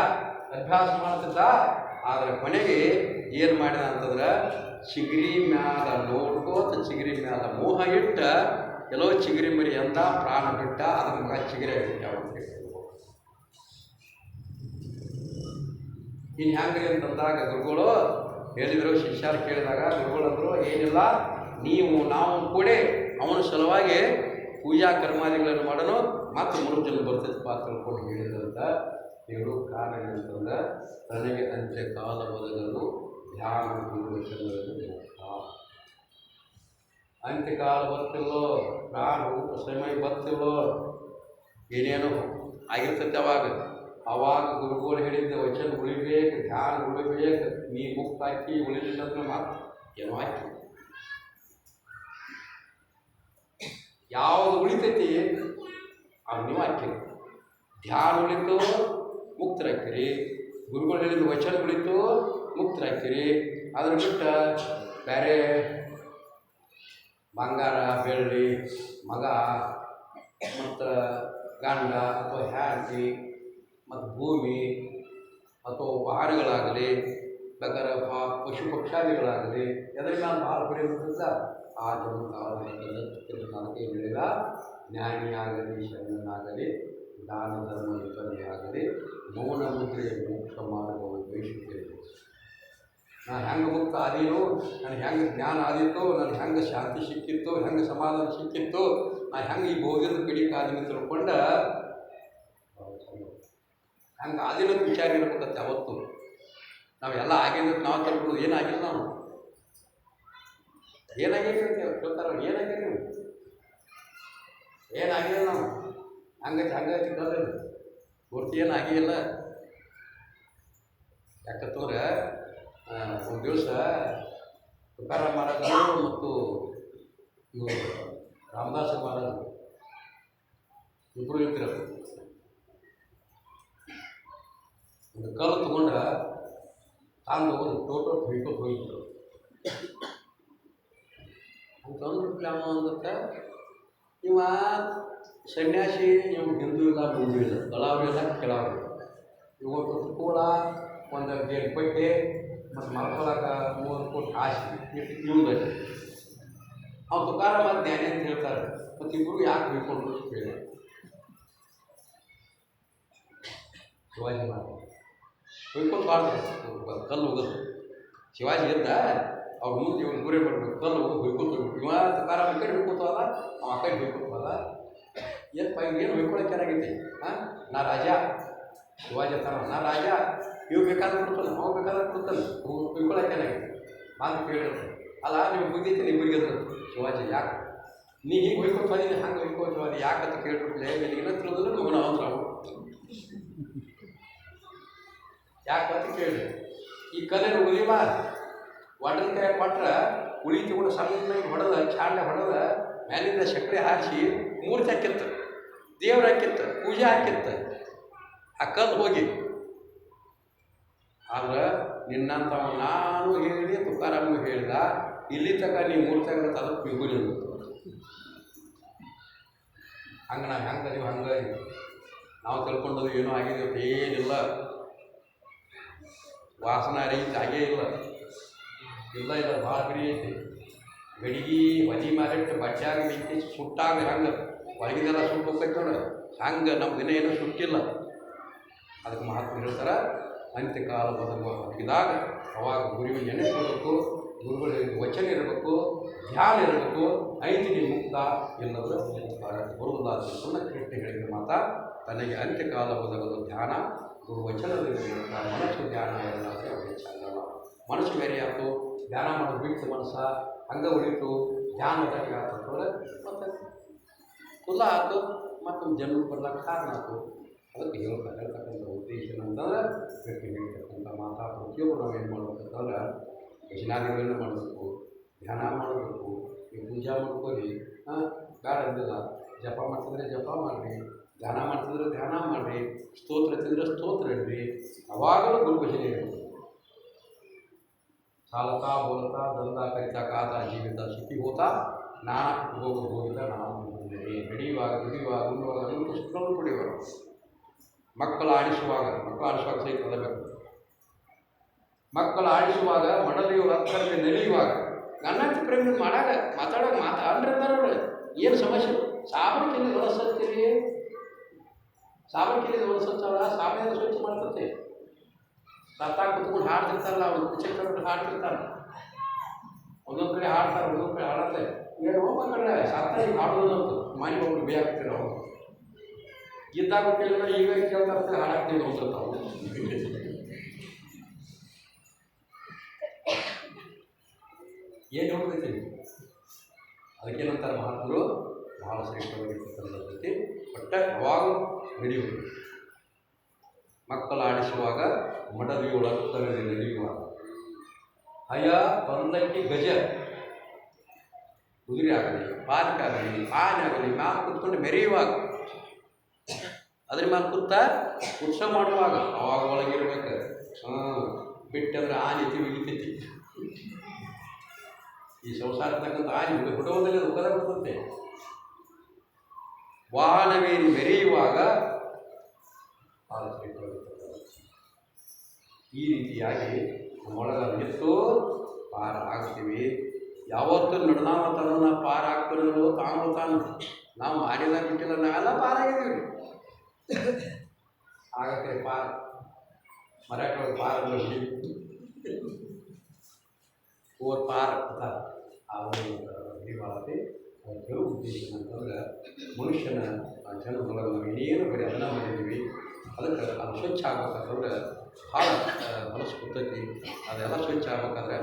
ಅಭ್ಯಾಸ ಮಾಡ್ತಿದ್ದ, ಆದರೆ ಕೊನೆಗೆ ಏನು ಮಾಡಿದ ಅಂತಂದ್ರೆ ಚಿಗರಿ ಮ್ಯಾಲ ನೋಡ್ಕೋತ ಚಿಗರಿ ಮ್ಯಾಲ ಮೋಹ ಇಟ್ಟ, ಎಲ್ಲೋ ಚಿಗರಿ ಮರಿ ಅಂದ ಪ್ರಾಣ ಬಿಟ್ಟ. ಅದ್ರ ಮಗ ಚಿಗರಿ ಆಗಿಬಿಟ್ಟ. ಇನ್ನು ಹೆಂಗ್ರಿ ಅಂತಂದಾಗ ಗುರುಗಳು ಹೇಳಿದರು, ಶಿಷ್ಯರು ಕೇಳಿದಾಗ ಗುರುಗಳಂದರು, ಏನಿಲ್ಲ ನಾವು ಕೂಡ ಅವನ ಸಲುವಾಗಿ ಪೂಜಾ ಕರ್ಮಾದಿಗಳನ್ನು ಮಾಡೋಣ, ಮತ್ತು ಮನುಷ್ಯನ ಬರ್ತೈತೆ ತಿಳ್ಕೊಂಡು ಹೇಳಿದ್ರಂತ. ಹೇಳೋ ಕಾರಣ ಏನಂತಂದ್ರೆ, ತನಗೆ ಅಂತ್ಯಕಾಲ ಬದಲನ್ನು ಧ್ಯಾನ ಗುರುವಚನಗಳನ್ನು ಅಂತ್ಯಕಾಲ ಬರ್ತಿಲ್ಲೋ, ಪ್ರಾಣ ಊಟ ಸಮಯ ಬರ್ತಿಲ್ಲೋ, ಏನೇನೋ ಆಗಿರ್ತೈತೆ. ಅವಾಗ ಗುರುಗಳು ಹೇಳಿದ್ದ ವಚನ ಉಳಿಬೇಕು, ಧ್ಯಾನ ಉಳಿಬೇಕು. ನೀ ಮುಕ್ತ ಹಾಕಿ ಉಳಿಲಿಲ್ಲ ಮಾತು ಏನೋ ಹಾಕಿ ಯಾವುದು ಉಳಿತೈತಿ ಅದು ನೀವು ಹಾಕಿ. ಧ್ಯಾನ ಉಳಿತು ಮುಕ್ತರಾಗ್ತೀರಿ, ಗುರುಗಳು ಹೇಳಿದ ವಚನ ಉಳಿತು ಮುಕ್ತರಾಗ್ತೀರಿ. ಅದ್ರ ಬಿಟ್ಟು ಬೇರೆ ಬಂಗಾರ ಬೆಳ್ಳಿ ಮಗ ಮತ್ತು ಗಂಡ ಅಥವಾ ಹೆಂಡತಿ ಮತ್ತು ಭೂಮಿ ಅಥವಾ ವಾಹನಗಳಾಗಲಿ ಬೇಕಾದ್ರೆ ಪಶು ಪಕ್ಷಾದಿಗಳಾಗಲಿ ಎದ್ರ ಮೇಲೆ ಭಾಳ ಬೆಳೆಯುವುದರಿಂದ ಆ ಜನ್ಮಕ್ಕೆ ಹೇಳಿದ ಜ್ಞಾನಿಯಾಗಲಿ ಶರಣನಾಗಲಿ ದಾನ ಧರ್ಮ ವಿತರಣೆಯಾಗಲಿ ಮೌನ ಮುದ್ರೆಯ ಮೋಕ್ಷ ಮಾರ್ಗವನ್ನು ಬಯಸುತ್ತೇನೆ. ನಾನು ಹೆಂಗೆ ಮುಕ್ತ ಆದೀನು, ನನಗೆ ಹೆಂಗೆ ಜ್ಞಾನ ಆದಿತ್ತು, ನನಗೆ ಹೆಂಗೆ ಶಾಂತಿ ಸಿಕ್ಕಿತ್ತು, ಹೆಂಗೆ ಸಮಾಧಾನ ಸಿಕ್ಕಿತ್ತು, ನಾನು ಹೆಂಗೆ ಈ ಭೋಗದ ಕಡಿಕೆ ಆದಿನ ತಿಳ್ಕೊಂಡ ಹಂಗೆ ಆದಿನ ವಿಚಾರ ಇರ್ಬೇಕಂತೆ. ಅವತ್ತು ನಾವೆಲ್ಲ ಆಗಿಲ್ಲ ನಾವು ತಿಳ್ಕೊಳ್ಳೋದು ಏನಾಗಿಲ್ಲ, ನಾವು ಏನಾಗಿಲ್ಲ ಅಂತ ಕೇಳ್ತಾರ, ಏನಾಗಿಲ್ಲ ನೀವು ಏನಾಗಿಲ್ಲ, ನಾವು ಹಂಗೈತಿ ಕಲ್ಲ ಪೂರ್ತಿ ಏನಾಗಿಲ್ಲ. ಯಾಕಂತಂದ್ರೆ ಒಂದು ದಿವಸ ತುಕಾರಾಮ್ ಮಹಾರಾಜರು ಮತ್ತು ಇವರು ರಾಮದಾಸ ಮಹಾರಾಜರು ಇಬ್ಬರು ಇರ್ತಿರೋದು. ಒಂದು ಕಲ್ಲು ತಗೊಂಡ ತಾನು ಹೋಗೋದು ಟೋಟಲ್ ಹೊಯ್ಕೊಟ್ಟು ಹೋಗಿದ್ರು ಅಂತಂದ್ಬಿಟ್ಲೆ. ಅಮ್ಮ ಅಂದತ್ತ ಇವ ಸನ್ಯಾಸಿ, ಇವ್ ಹಿಂದೂ ಇಲ್ಲ ಮುಂದೂ ಇಲ್ಲ, ದಳಾವ್ರಿ ಇಲ್ಲ ಕೆಳವ್ರಿ. ಇವತ್ತು ಕೂಡ ಒಂದು ಗೇಟ್ ಬಟ್ಟೆ ಮತ್ತು ಮಲ್ಕೊಳಕ 3 ಕೋಟಿ ಆಸೆ ಇವ್ದು. ಅವ್ನು ತುಕಾರಾಮ್ ಜ್ಞಾನಿ ಅಂತ ಹೇಳ್ತಾರೆ. ಮತ್ತು ಇಬ್ಬರು ಯಾಕೆ ಹೊಯ್ಕೊಂಡು ಅಂತ ಕೇಳಿ ಶಿವಾಜಿ ಮಹಾರಾಜ ಹೊಯ್ಕೊಂಡು ಬಾರ್ದು ಕಲ್ಲು ಹೋಗೋದು. ಶಿವಾಜಿ ಎದ್ದ ಅವ್ರ ಮುಂದೆ ಇವ್ನು ಗುರಿ ಮಾಡಬೇಕು, ಕಲ್ಲು ಹೋಗಿ ಹೊಯ್ಕೊಂಡು ಹೋಗ್ಬೇಕು. ಇವ ತುಕಾರಾಮ್ ಈ ಕಡೆ ಹೊಯ್ಕೊತವಲ್ಲ, ಅವ ಆ ಕಡೆ ಹೊಯ್ಕೊತವಲ್ಲ. ಏನಪ್ಪ ಏನು ಹೊಯ್ಕೊಳ್ಳೋಕೆ ಚೆನ್ನಾಗೈತಿ? ನಾ ರಾಜ ಶಿವಾಜಿ ಅಂತಾನ, ನಾ ರಾಜ, ಇವ್ ಬೇಕಾದ್ರೆ ಕೊಡ್ತಾನೆ, ಅವ ಬೇಕಾದ್ರೆ ಕೊಡ್ತಾನೆ, ಹೊಯ್ಕೊಳ್ಳೋಕೆ ಚೆನ್ನಾಗೈತಿ ಅಂತ ಕೇಳಿರುತ್ತೆ. ಅಲ್ಲ ನೀವು ಬುದ್ಧಿ ಐತೆ ಇಬ್ಬರಿಗೆ ಅದ್ರ ಶಿವಾಜಿ ಯಾಕೆ ನೀ ಹಿಂಗೆ ಹೊಯ್ಕೊತ ಬಂದಿದ್ದೀನಿ, ಹಂಗೆ ಹೊಯ್ಕೊತ ಬಂದು ಯಾಕಂತ ಕೇಳ್ಬಿಟ್ಲೆ. ನಿನಗೇನೋ ತಿಳಿದ್ರೆ ಮಗನ ಅವನು ಯಾಕಂತ ಕೇಳಿ ಈ ಕಲ್ಲನ್ನು ಉಳಿಬ ಒಡನ ಕೈ ಕೊಟ್ರೆ ಉಳಿ ತಗೊಂಡು ಸಣ್ಣಗೆ ಹೊಡೆದ ಚಾಂಡೆ ಹೊಡೆದ ಮೇಲಿಂದ ಸಕ್ಕರೆ ಹಾರಿಸಿ ಮೂರ್ತಿ ಹಾಕಿತ್ತು, ದೇವ್ರು ಹಾಕಿತ್ತು, ಪೂಜೆ ಹಾಕಿತ್ತು. ಆ ಕಲ್ಲು ಹೋಗಿ ಆದ್ರೆ ನಿನ್ನಂಥವ ನಾನು ಹೇಳಿ ತುಕಾರಾಮು ಹೇಳಿದ, ಇಲ್ಲಿ ತನಕ ನೀ ಮೂರ್ತಿ ಅದಕ್ಕೆ ಯುಗುಲಿ ಹಂಗೆ ನಾವು ಹೆಂಗೆ ಅದೀವಿ ಹಂಗೆ ನಾವು ತಿಳ್ಕೊಂಡದು ಏನೋ ಆಗಿದೆ ಅಂತ ಏನಿಲ್ಲ. ವಾಸನ ರೈತ ಹಾಗೇ ಇಲ್ಲ ಭಾಳ ಬಿಡಿ ಐತಿ. ಗಡಿಗೆ ಒದಿ ಮಾರಿಟ್ಟು ಬಟ್ಟಾಗ ಬೆಂಕಿ ಸುಟ್ಟಾಗ ಹಂಗೆ ಹೊರಗಿದೆಲ್ಲ ಸುಟ್ಟು ಹೋಗ್ತೈತೆ ನೋಡ, ಹಂಗೆ ನಮ್ಮ ದಿನ ಏನೂ ಸುಟ್ಟಿಲ್ಲ. ಅದಕ್ಕೆ ಮಹಾತ್ಮ ಹೇಳ್ತಾರೆ, ಅಂತ್ಯಕಾಲ ಬದಲಾಗಿದಾಗ ಅವಾಗ ಗುರುವಿನ ನೆನಪಿರಬೇಕು, ಗುರುಗಳ ವಚನ ಇರಬೇಕು, ಧ್ಯಾನ ಇರಬೇಕು. ಐತಿ ನೀವು ಮುಕ್ತ ಎಲ್ಲರೂ ಬರುವುದಿಲ್ಲ ಅಂತ ಕೃಷ್ಣ ಹೇಳಿದ ಮಾತಾ. ತನಗೆ ಅಂತ್ಯಕಾಲ ಬದಲದು ಧ್ಯಾನ, ಗುರು ವಚನದಲ್ಲಿರುವಂಥ ಮನಸ್ಸು ಧ್ಯಾನ ಎಲ್ಲ ಹೆಚ್ಚಾಗಲ್ಲ. ಮನಸ್ಸು ಬೇರೆ ಆಯ್ತು, ಧ್ಯಾನ ಮಾಡೋದು ಬಿಟ್ಟು ಮನಸ್ಸ ಹಂಗೆ ಉಳಿತು, ಧ್ಯಾನ ಅದಕ್ಕೆ ಆತಂದ್ರೆ ಮತ್ತು ಕುಲ್ಲ ಆಯ್ತು, ಮತ್ತು ಜನ್ಮ ಬರ್ಲಿಕ್ಕೆ ಕಾರಣ ಆಯ್ತು. ಅದಕ್ಕೆ ಹೇಳ್ತಕ್ಕಂಥ ಉದ್ದೇಶ ಏನಂತಂದ್ರೆ ವ್ಯಕ್ತಿ ಹೇಳ್ತಕ್ಕಂಥ ಮಾತಾ ಪ್ರತಿಯೊಬ್ಬರು ನಾವು ಏನು ಮಾಡ್ಬೇಕಂತಂದ್ರೆ ಯಜನಾದಿಗಳನ್ನು ಮಾಡಬೇಕು, ಧ್ಯಾನ ಮಾಡಬೇಕು, ಪೂಜೆ ಮಾಡ್ಕೋರಿ. ಬೇಡ ಅಂದಿಲ್ಲ, ಜಪ ಮಾಡ್ತಿದ್ರೆ ಜಪ ಮಾಡಿರಿ, ಧ್ಯಾನ ಮಾಡ್ತಿದ್ರೆ ಧ್ಯಾನ ಮಾಡಿರಿ, ಸ್ತೋತ್ರ ತಿಂದರೆ ಸ್ತೋತ್ರ ಇಡ್ರಿ. ಅವಾಗಲೂ ಗುರು ಭಜನೆ ಇರಬೇಕು. ಸಾಲತಾ ಬೋಲತಾ ದಂದ ಕರಿತಾ ಕಾತ ಜೀವಿತ ಸುಖಿ ಹೋತಾ ನಾನಾ ಹೋಗಿದ ನಾವು ನಡೆಯುವಾಗ ಉಣ್ಣುವಾಗ ಪುಸ್ತಕವನ್ನು ಪಡೆಯುವಾಗ, ಮಕ್ಕಳು ಆಡಿಸುವಾಗ ಸಹಿತ ಓದಬೇಕು. ಮಕ್ಕಳು ಆಡಿಸುವಾಗ ಮಡಲಿಯವರು ಅಕ್ಕರಿಗೆ ನೆನೆಯುವಾಗ ಗನ್ನಂತ ಪ್ರೇಮ ಮಾಡಾಗ ಮಾತಾಡೋಕೆ ಅಂದ್ರಂದ್ರೆ ಏನು ಸಮಸ್ಯೆ? ಸಾಬಣ ಕೆಲ್ಲಿ ಹೊಲಸತ್ತೀರಿ, ಸಾಬಣ ಕೆಲ್ಲಿ ಹೊಲಸತ್ತಲ್ಲ, ಸಾಬಣ ಸ್ವಚ್ಛ ಮಾಡ್ತತೆ. ಸತ್ತಾಗ ಕುತ್ಕೊಂಡು ಹಾಡ್ತಿರ್ತಾರಲ್ಲ, ಅವ್ರು ಪಿಚ್ಚೆ ಹಾಡ್ತಿರ್ತಾರೆ. ಒಂದೊಂದು ಕಡೆ ಹಾಡ್ತಾರೆ, ಒಂದೊಂದು ಕಡೆ ಹಾಡತ್ತೆ. ಏನು ಹೋಗ್ಬೇಕಂದ್ರೆ ಸತ್ತ ಈಗ ಹಾಡೋದಂತು ಮನೆ ಹೋಗ್ಬಿಟ್ಟು ಬೇ ಹಾಕ್ತೀರ. ಅವ್ರು ಇದ್ದಾಗ ಕೇಳಿದ್ರೆ ಈಗ ಕೇಳ್ತಾ ಇರ್ತಾರೆ, ಹಾಡಾಕ್ತೀವಿ ಹೋಗ್ತಾವು. ಏನು ಹೇಳ್ತೈತಿ? ಅದಕ್ಕೇನಂತಾರೆ ಮಹಾತ್ಮರು, ಬಹಳ ಶ್ರೇಷ್ಠವಾಗಿರ್ತಕ್ಕಂಥ ಜೊತೆ ಒಟ್ಟ ಯಾವಾಗ ನಡೆಯುವುದು. ಮಕ್ಕಳು ಆಡಿಸುವಾಗ ಮಡದಿಯೊಳಗೆ ತರಲಿ ನಡೆಯುವಾಗ, ಹಯ ಪಲ್ಲಕ್ಕಿ ಗಜ ಕುದುರೆ ಆಗಲಿ, ಪಾನಕ ಆಗಲಿ, ಆನೆ ಆಗಲಿ ಮ್ಯಾಲ ಕುತ್ಕೊಂಡು ಮೆರೆಯುವಾಗ ಅದ್ರ ಮೇಲೆ ಕೂತ ಉತ್ಸವ ಮಾಡುವಾಗ ಅವಾಗ ಒಳಗಿರ್ಬೇಕು. ಬಿಟ್ಟಂದ್ರೆ ಆನೆ ತಿರುಗಿತೈತಿ. ಈ ಸಂಸಾರತಕ್ಕಂಥ ಆನೆ ಹುಡುಗೋದಲ್ಲಿ ಉಪದ ಬರ್ತಂತೆ. ವಾಹನವೇರಿ ಮೆರೆಯುವಾಗ ಈ ರೀತಿಯಾಗಿ ನಮ್ಮೊಳಗ ನಿಂತು ಪಾರ ಆಗ್ತೀವಿ. ಯಾವತ್ತೂ ನಡೆದಾಮತನ ಪಾರ ಆಗ್ತಿರೋ ತಾನು ನಾವು ಮಾಡಿಲ್ಲ ಬಿಟ್ಟಿಲ್ಲ, ನಾವೆಲ್ಲ ಪಾರಾಗಿದ್ದೀವಿ. ಆಗಕ್ಕೆ ಪಾರ ಮರಾಠೊಳಗೆ ಪಾರ ನೋಡಿ ಓರ್ ಪಾರ ಅಂತ ಅವರು ಹಿಡಿಬಾರದೆ. ಅವ್ರು ಹೇಳೋ ಉದ್ದೇಶ ಅಂತಂದ್ರೆ ಮನುಷ್ಯನ ಜನ್ಮದೊಳಗೆ ನಾವು ಏನೇನು ಬರೀ ಅದನ್ನ ಮಾಡಿದ್ದೀವಿ, ಅದಕ್ಕೆ ಅದು ಸ್ವಚ್ಛ ಆಗ್ಬೇಕಂತಂದ್ರೆ ಭಾಳ ಮನಸ್ಸು ಕೂತೈತಿ. ಅದೆಲ್ಲ ಸ್ವಚ್ಛ ಆಗ್ಬೇಕಾದ್ರೆ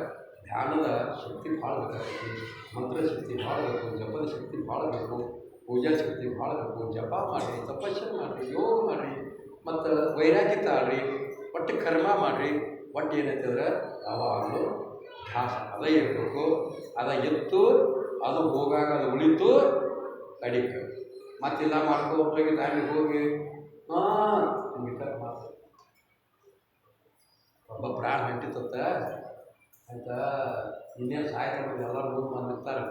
ಧ್ಯಾನದ ಶಕ್ತಿ ಭಾಳ ಬೇಕಾಗೈತಿ, ಮಂತ್ರ ಶಕ್ತಿ ಭಾಳ ಬೇಕು, ಜಪದ ಶಕ್ತಿ ಭಾಳ ಬೇಕು, ಪೂಜಾ ಶಕ್ತಿ ಭಾಳ ಬೇಕು. ಜಪ ಮಾಡಿರಿ, ತಪಸ್ಸು ಮಾಡಿರಿ, ಯೋಗ ಮಾಡಿರಿ, ಮತ್ತು ವೈರಾಗ್ಯ ತಾಳ್ರಿ, ಒಟ್ಟು ಕರ್ಮ ಮಾಡಿರಿ. ಒಟ್ಟು ಏನೈತಂದ್ರೆ ಯಾವಾಗಲೂ ಧ್ಯಾಸ ಅದ ಇರಬೇಕು. ಅದ ಎತ್ತು ಅದು ಹೋಗಾಗ ಅದು ಉಳಿತು ಅಡಿಕೆ ಮತ್ತೆಲ್ಲ ಮಾಡ್ಕೋಗಿ ದಾಂಡಿಗೆ ಹೋಗಿ ಮುಗಿತ ಮಾತು ಒಬ್ಬ ಪ್ರಾಣ ಹೊಂಟಿತ್ತ ಅಂತ ಇನ್ನೇನು ಸಾಯ್ತಾರ ಎಲ್ಲ ಹೋಗಿ ಬಂದಿರ್ತಾರೆ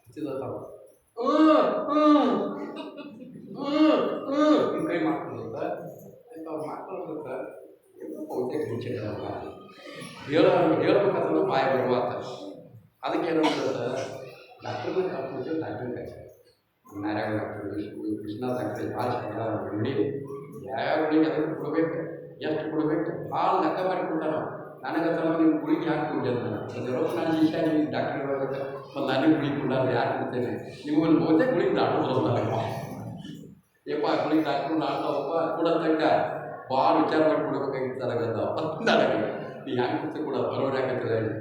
ಹಚ್ಚಿದತ್ತಾವ ನಿಮ್ಮ ಕೈ ಮಾಡ್ಕೊಳ್ಳುತ್ತ ಆಯ್ತು ಅವ್ರು ಮಾಡ್ಕೊಳ್ಳೋದಕ್ಕ ಬಹುತೇಕ ಮುಂಚೆ ಹೇಳ್ಬೇಕಂತಂದ್ರೆ ಬಾಯಿ ಬರುವಾತ. ಅದಕ್ಕೆ ಏನಂತ ಡಾಕ್ಟರ್ನ ಕರ್ಕೊಂಡು ಡಾಕ್ಟರ್ ಕಳಿಸ್ತಾರೆ. ನಾರಾಯಣ ಡಾಕ್ಟರ್, ಕೃಷ್ಣ ಡಾಕ್ಟರ್, ಭಾಳ ಗುಂಡಿ ಯಾವ ಗುಳಿಗೆ ಅದಕ್ಕೆ ಕೊಡ್ಬೇಕು, ಎಷ್ಟು ಕೊಡ್ಬೇಕು ಭಾಳ ಲೆಕ್ಕ ಮಾಡಿ ಕೊಡ್ತಾರೆ. ನನಗತ್ತಲ್ಲ ನಿಮ್ಮ ಗುಳಿಗೆ ಯಾಕೆ ಕೊಡ್ಲಿ ಅಂತ ಅದರೋ ನಾನು ಶಿಷ್ಯ ನೀವು ಡಾಕ್ಟರ್ ಇರೋದಕ್ಕೆ ಮತ್ತು ನನಗೆ ಗುಳಿಗೆ ಕೊಡೋದು ಯಾಕೆ ಕೊಡ್ತೇನೆ ನೀವು ಒಂದು ಬಹುತೇಕ ಗುಳಿಗೆ ಡಾಕ್ಟರ್ ನನಗೆ ಏಪ್ಪ ಗುಳಿಗೆ ಡಾಕ್ಟ್ರು ನಾಡ್ತಾವಪ್ಪ ಕೊಡೋದಂಗ ಭಾಳ ವಿಚಾರ ಮಾಡಿ ಕೊಡ್ಬೇಕಾಗಿತ್ತು ನನಗೆ ನೀ ಹೆಂಗೆ ಕೊಡ್ತೀವಿ ಕೂಡ ಬರೋರು ಯಾಕಂತೇಳಿ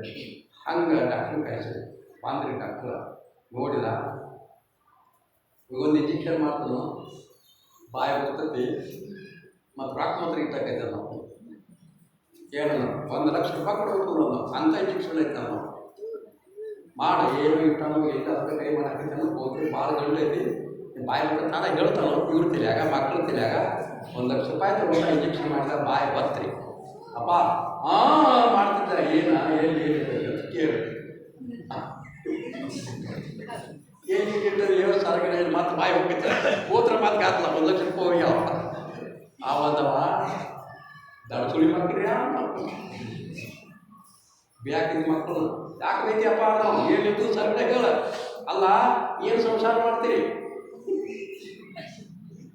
ಹಂಗೆ ಡಾಕ್ಟ್ರ್ ಕಾಯಿಸಿದೆ. ಬಂದ್ರಿ ಡಾಕ್ಟ್ರ ನೋಡಿದ ಈಗೊಂದು ಇಂಜೆಕ್ಷನ್ ಮಾಡ್ತಾನು ಬಾಯಿ ಬರ್ತೈತಿ ಮತ್ತು ರೊಕ್ಕ ಮಾತ್ರ ಇಟ್ಟಕೈತೆ ನಾವು ಕೇಳೋಣ 1 ಲಕ್ಷ ರೂಪಾಯಿ ಕೊಡ್ಬೇಕು ನಾವು ಅಂಥ ಇಂಜೆಕ್ಷನ್ ಐತೆ ನಾವು ಮಾಡಿ ಏನು ಇಟ್ಟಾನೋ ಇಲ್ಲ ಅದಕ್ಕೆ ಕೈ ಮಾಡಾಕೈತೆ ಹೋಗ್ತೀವಿ ಭಾಳ ಗಂಟು ಐತಿ ಬಾಯಿ ಬರ್ತದೆ ನಾನು ಹೇಳ್ತಾನೋ ಇವ್ರ ತಿಳಿಯಾಗ ಮಕ್ಳು ತಿಳಿಯಾಗ 1 ಲಕ್ಷ ರೂಪಾಯಿ ತಗೊಂಡ ಇಂಜೆಕ್ಷನ್ ಮಾಡಿದಾಗ ಬಾಯಿ ಬತ್ರಿ ಅಪ್ಪ ಮಾಡ್ತಿದ್ದ ಏನು ಕೇಳಿ ಏನು ಸರಗಡೆ ಮತ್ತೆ ಬಾಯಿ ಹೋಗಿತ್ತು ಹೋತ್ರ ಮಾತು ಕಾತಲ್ಲ 1 ಲಕ್ಷ ರೂಪಾಯಿ ಹೋಗ್ಯಾವ ಆವದವ ದಡ ಸುಳಿ ಮಾಡ್ತೀರಿ ಬ್ಯಾಕಿದ ಮಕ್ಕಳು ಯಾಕೆ ಬೈತಿಯಪ್ಪ ನಾವು ಏನಿದ್ದು ಸರಗಡೆ ಹೇಳ ಅಲ್ಲ ಏನು ಸಂಸಾರ ಮಾಡ್ತೀರಿ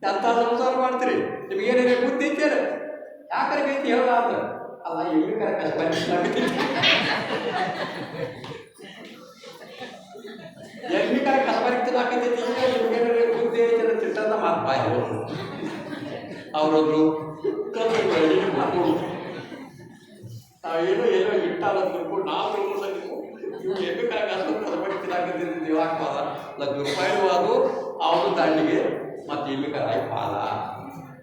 ಎಂಥ ಸಂಸಾರ ಮಾಡ್ತೀರಿ ನಿಮ್ಗೆ ಏನೇನೇ ಬುದ್ಧಿ ಐತೇನೆ ಯಾಕರೆ ಬೈತಿ ಹೇಳ ಅಂತ ಅಲ್ಲ ಎಲ್ಲಿ ಕರೆ ಕಷ್ಟ ಎಲ್ಲಿ ಕರೆ ಕಸಬರಿತಿಲಾಕೈತಿ ನಿಮ್ಗೆ ಬುದ್ಧಿ ಐತೆ ತಿಟ್ಟದ ಮಾತು ಬಾಯಿ ಹೋದ್ರು ಅವರೊಬ್ರು ನಾವೇನೋ ಏನೋ ಇಟ್ಟಾಲ ತಿಳ್ಕೊಂಡು ನಾವು ತಿಳ್ಕೊಂಡು ಇವ್ರು ಎಲ್ಲಿ ಕರೆ ಕಸಬರಿತಿಲಾಕೈತಿ ದೇವಾಕ್ಪಾದ ₹1,00,000 ಅದು ಅವರು ದಾಂಡಿಗೆ ಮತ್ತು ಎಲ್ಲಿ ಕರೆ ಪಾದ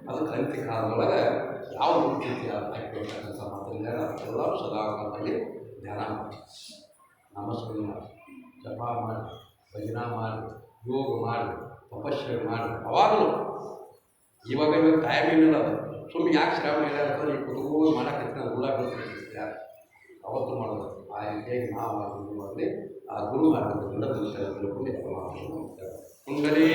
ಅದು ಕ್ರಾಂತಿ ಕಾಲದೊಳಗೆ ಯಾವ ರೀತಿ ಆಗ್ಬೇಕಂತ ಮಾತನ್ನ ಎಲ್ಲರೂ ಸದಾಕಾಲದಲ್ಲಿ ಧ್ಯಾನ ಮಾಡಿ ನಮಸ್ಕಾರ ಮಾಡಿ ಜಪ ಮಾಡಿ ಭಜನಾ ಮಾಡಿ ಯೋಗ ಮಾಡಿ ತಪಸ್ಸೆ ಮಾಡಿ ಅವಾಗಲೂ ಇವಾಗ ಟೈಮ್ ಏನಿಲ್ಲ ಅದು ಸುಮ್ಮನೆ ಯಾಕೆ ಶ್ರಾವಣ ಇಲ್ಲ ಅಂತಂದ್ರೆ ಈ ಕುಟುಂಬ ಮಾಡೋಕ್ಕೆ ಉಳ್ಳಾಗ ಯಾರು ಅವತ್ತು ಮಾಡೋದು ಆ ರೀತಿಯಾಗಿ ನಾವು ಮಾಡಲಿ ಆ ಗುರು ಮಾಡಬೇಕು ತಿಳ್ಕೊಂಡು ಕುಂಡಲಿ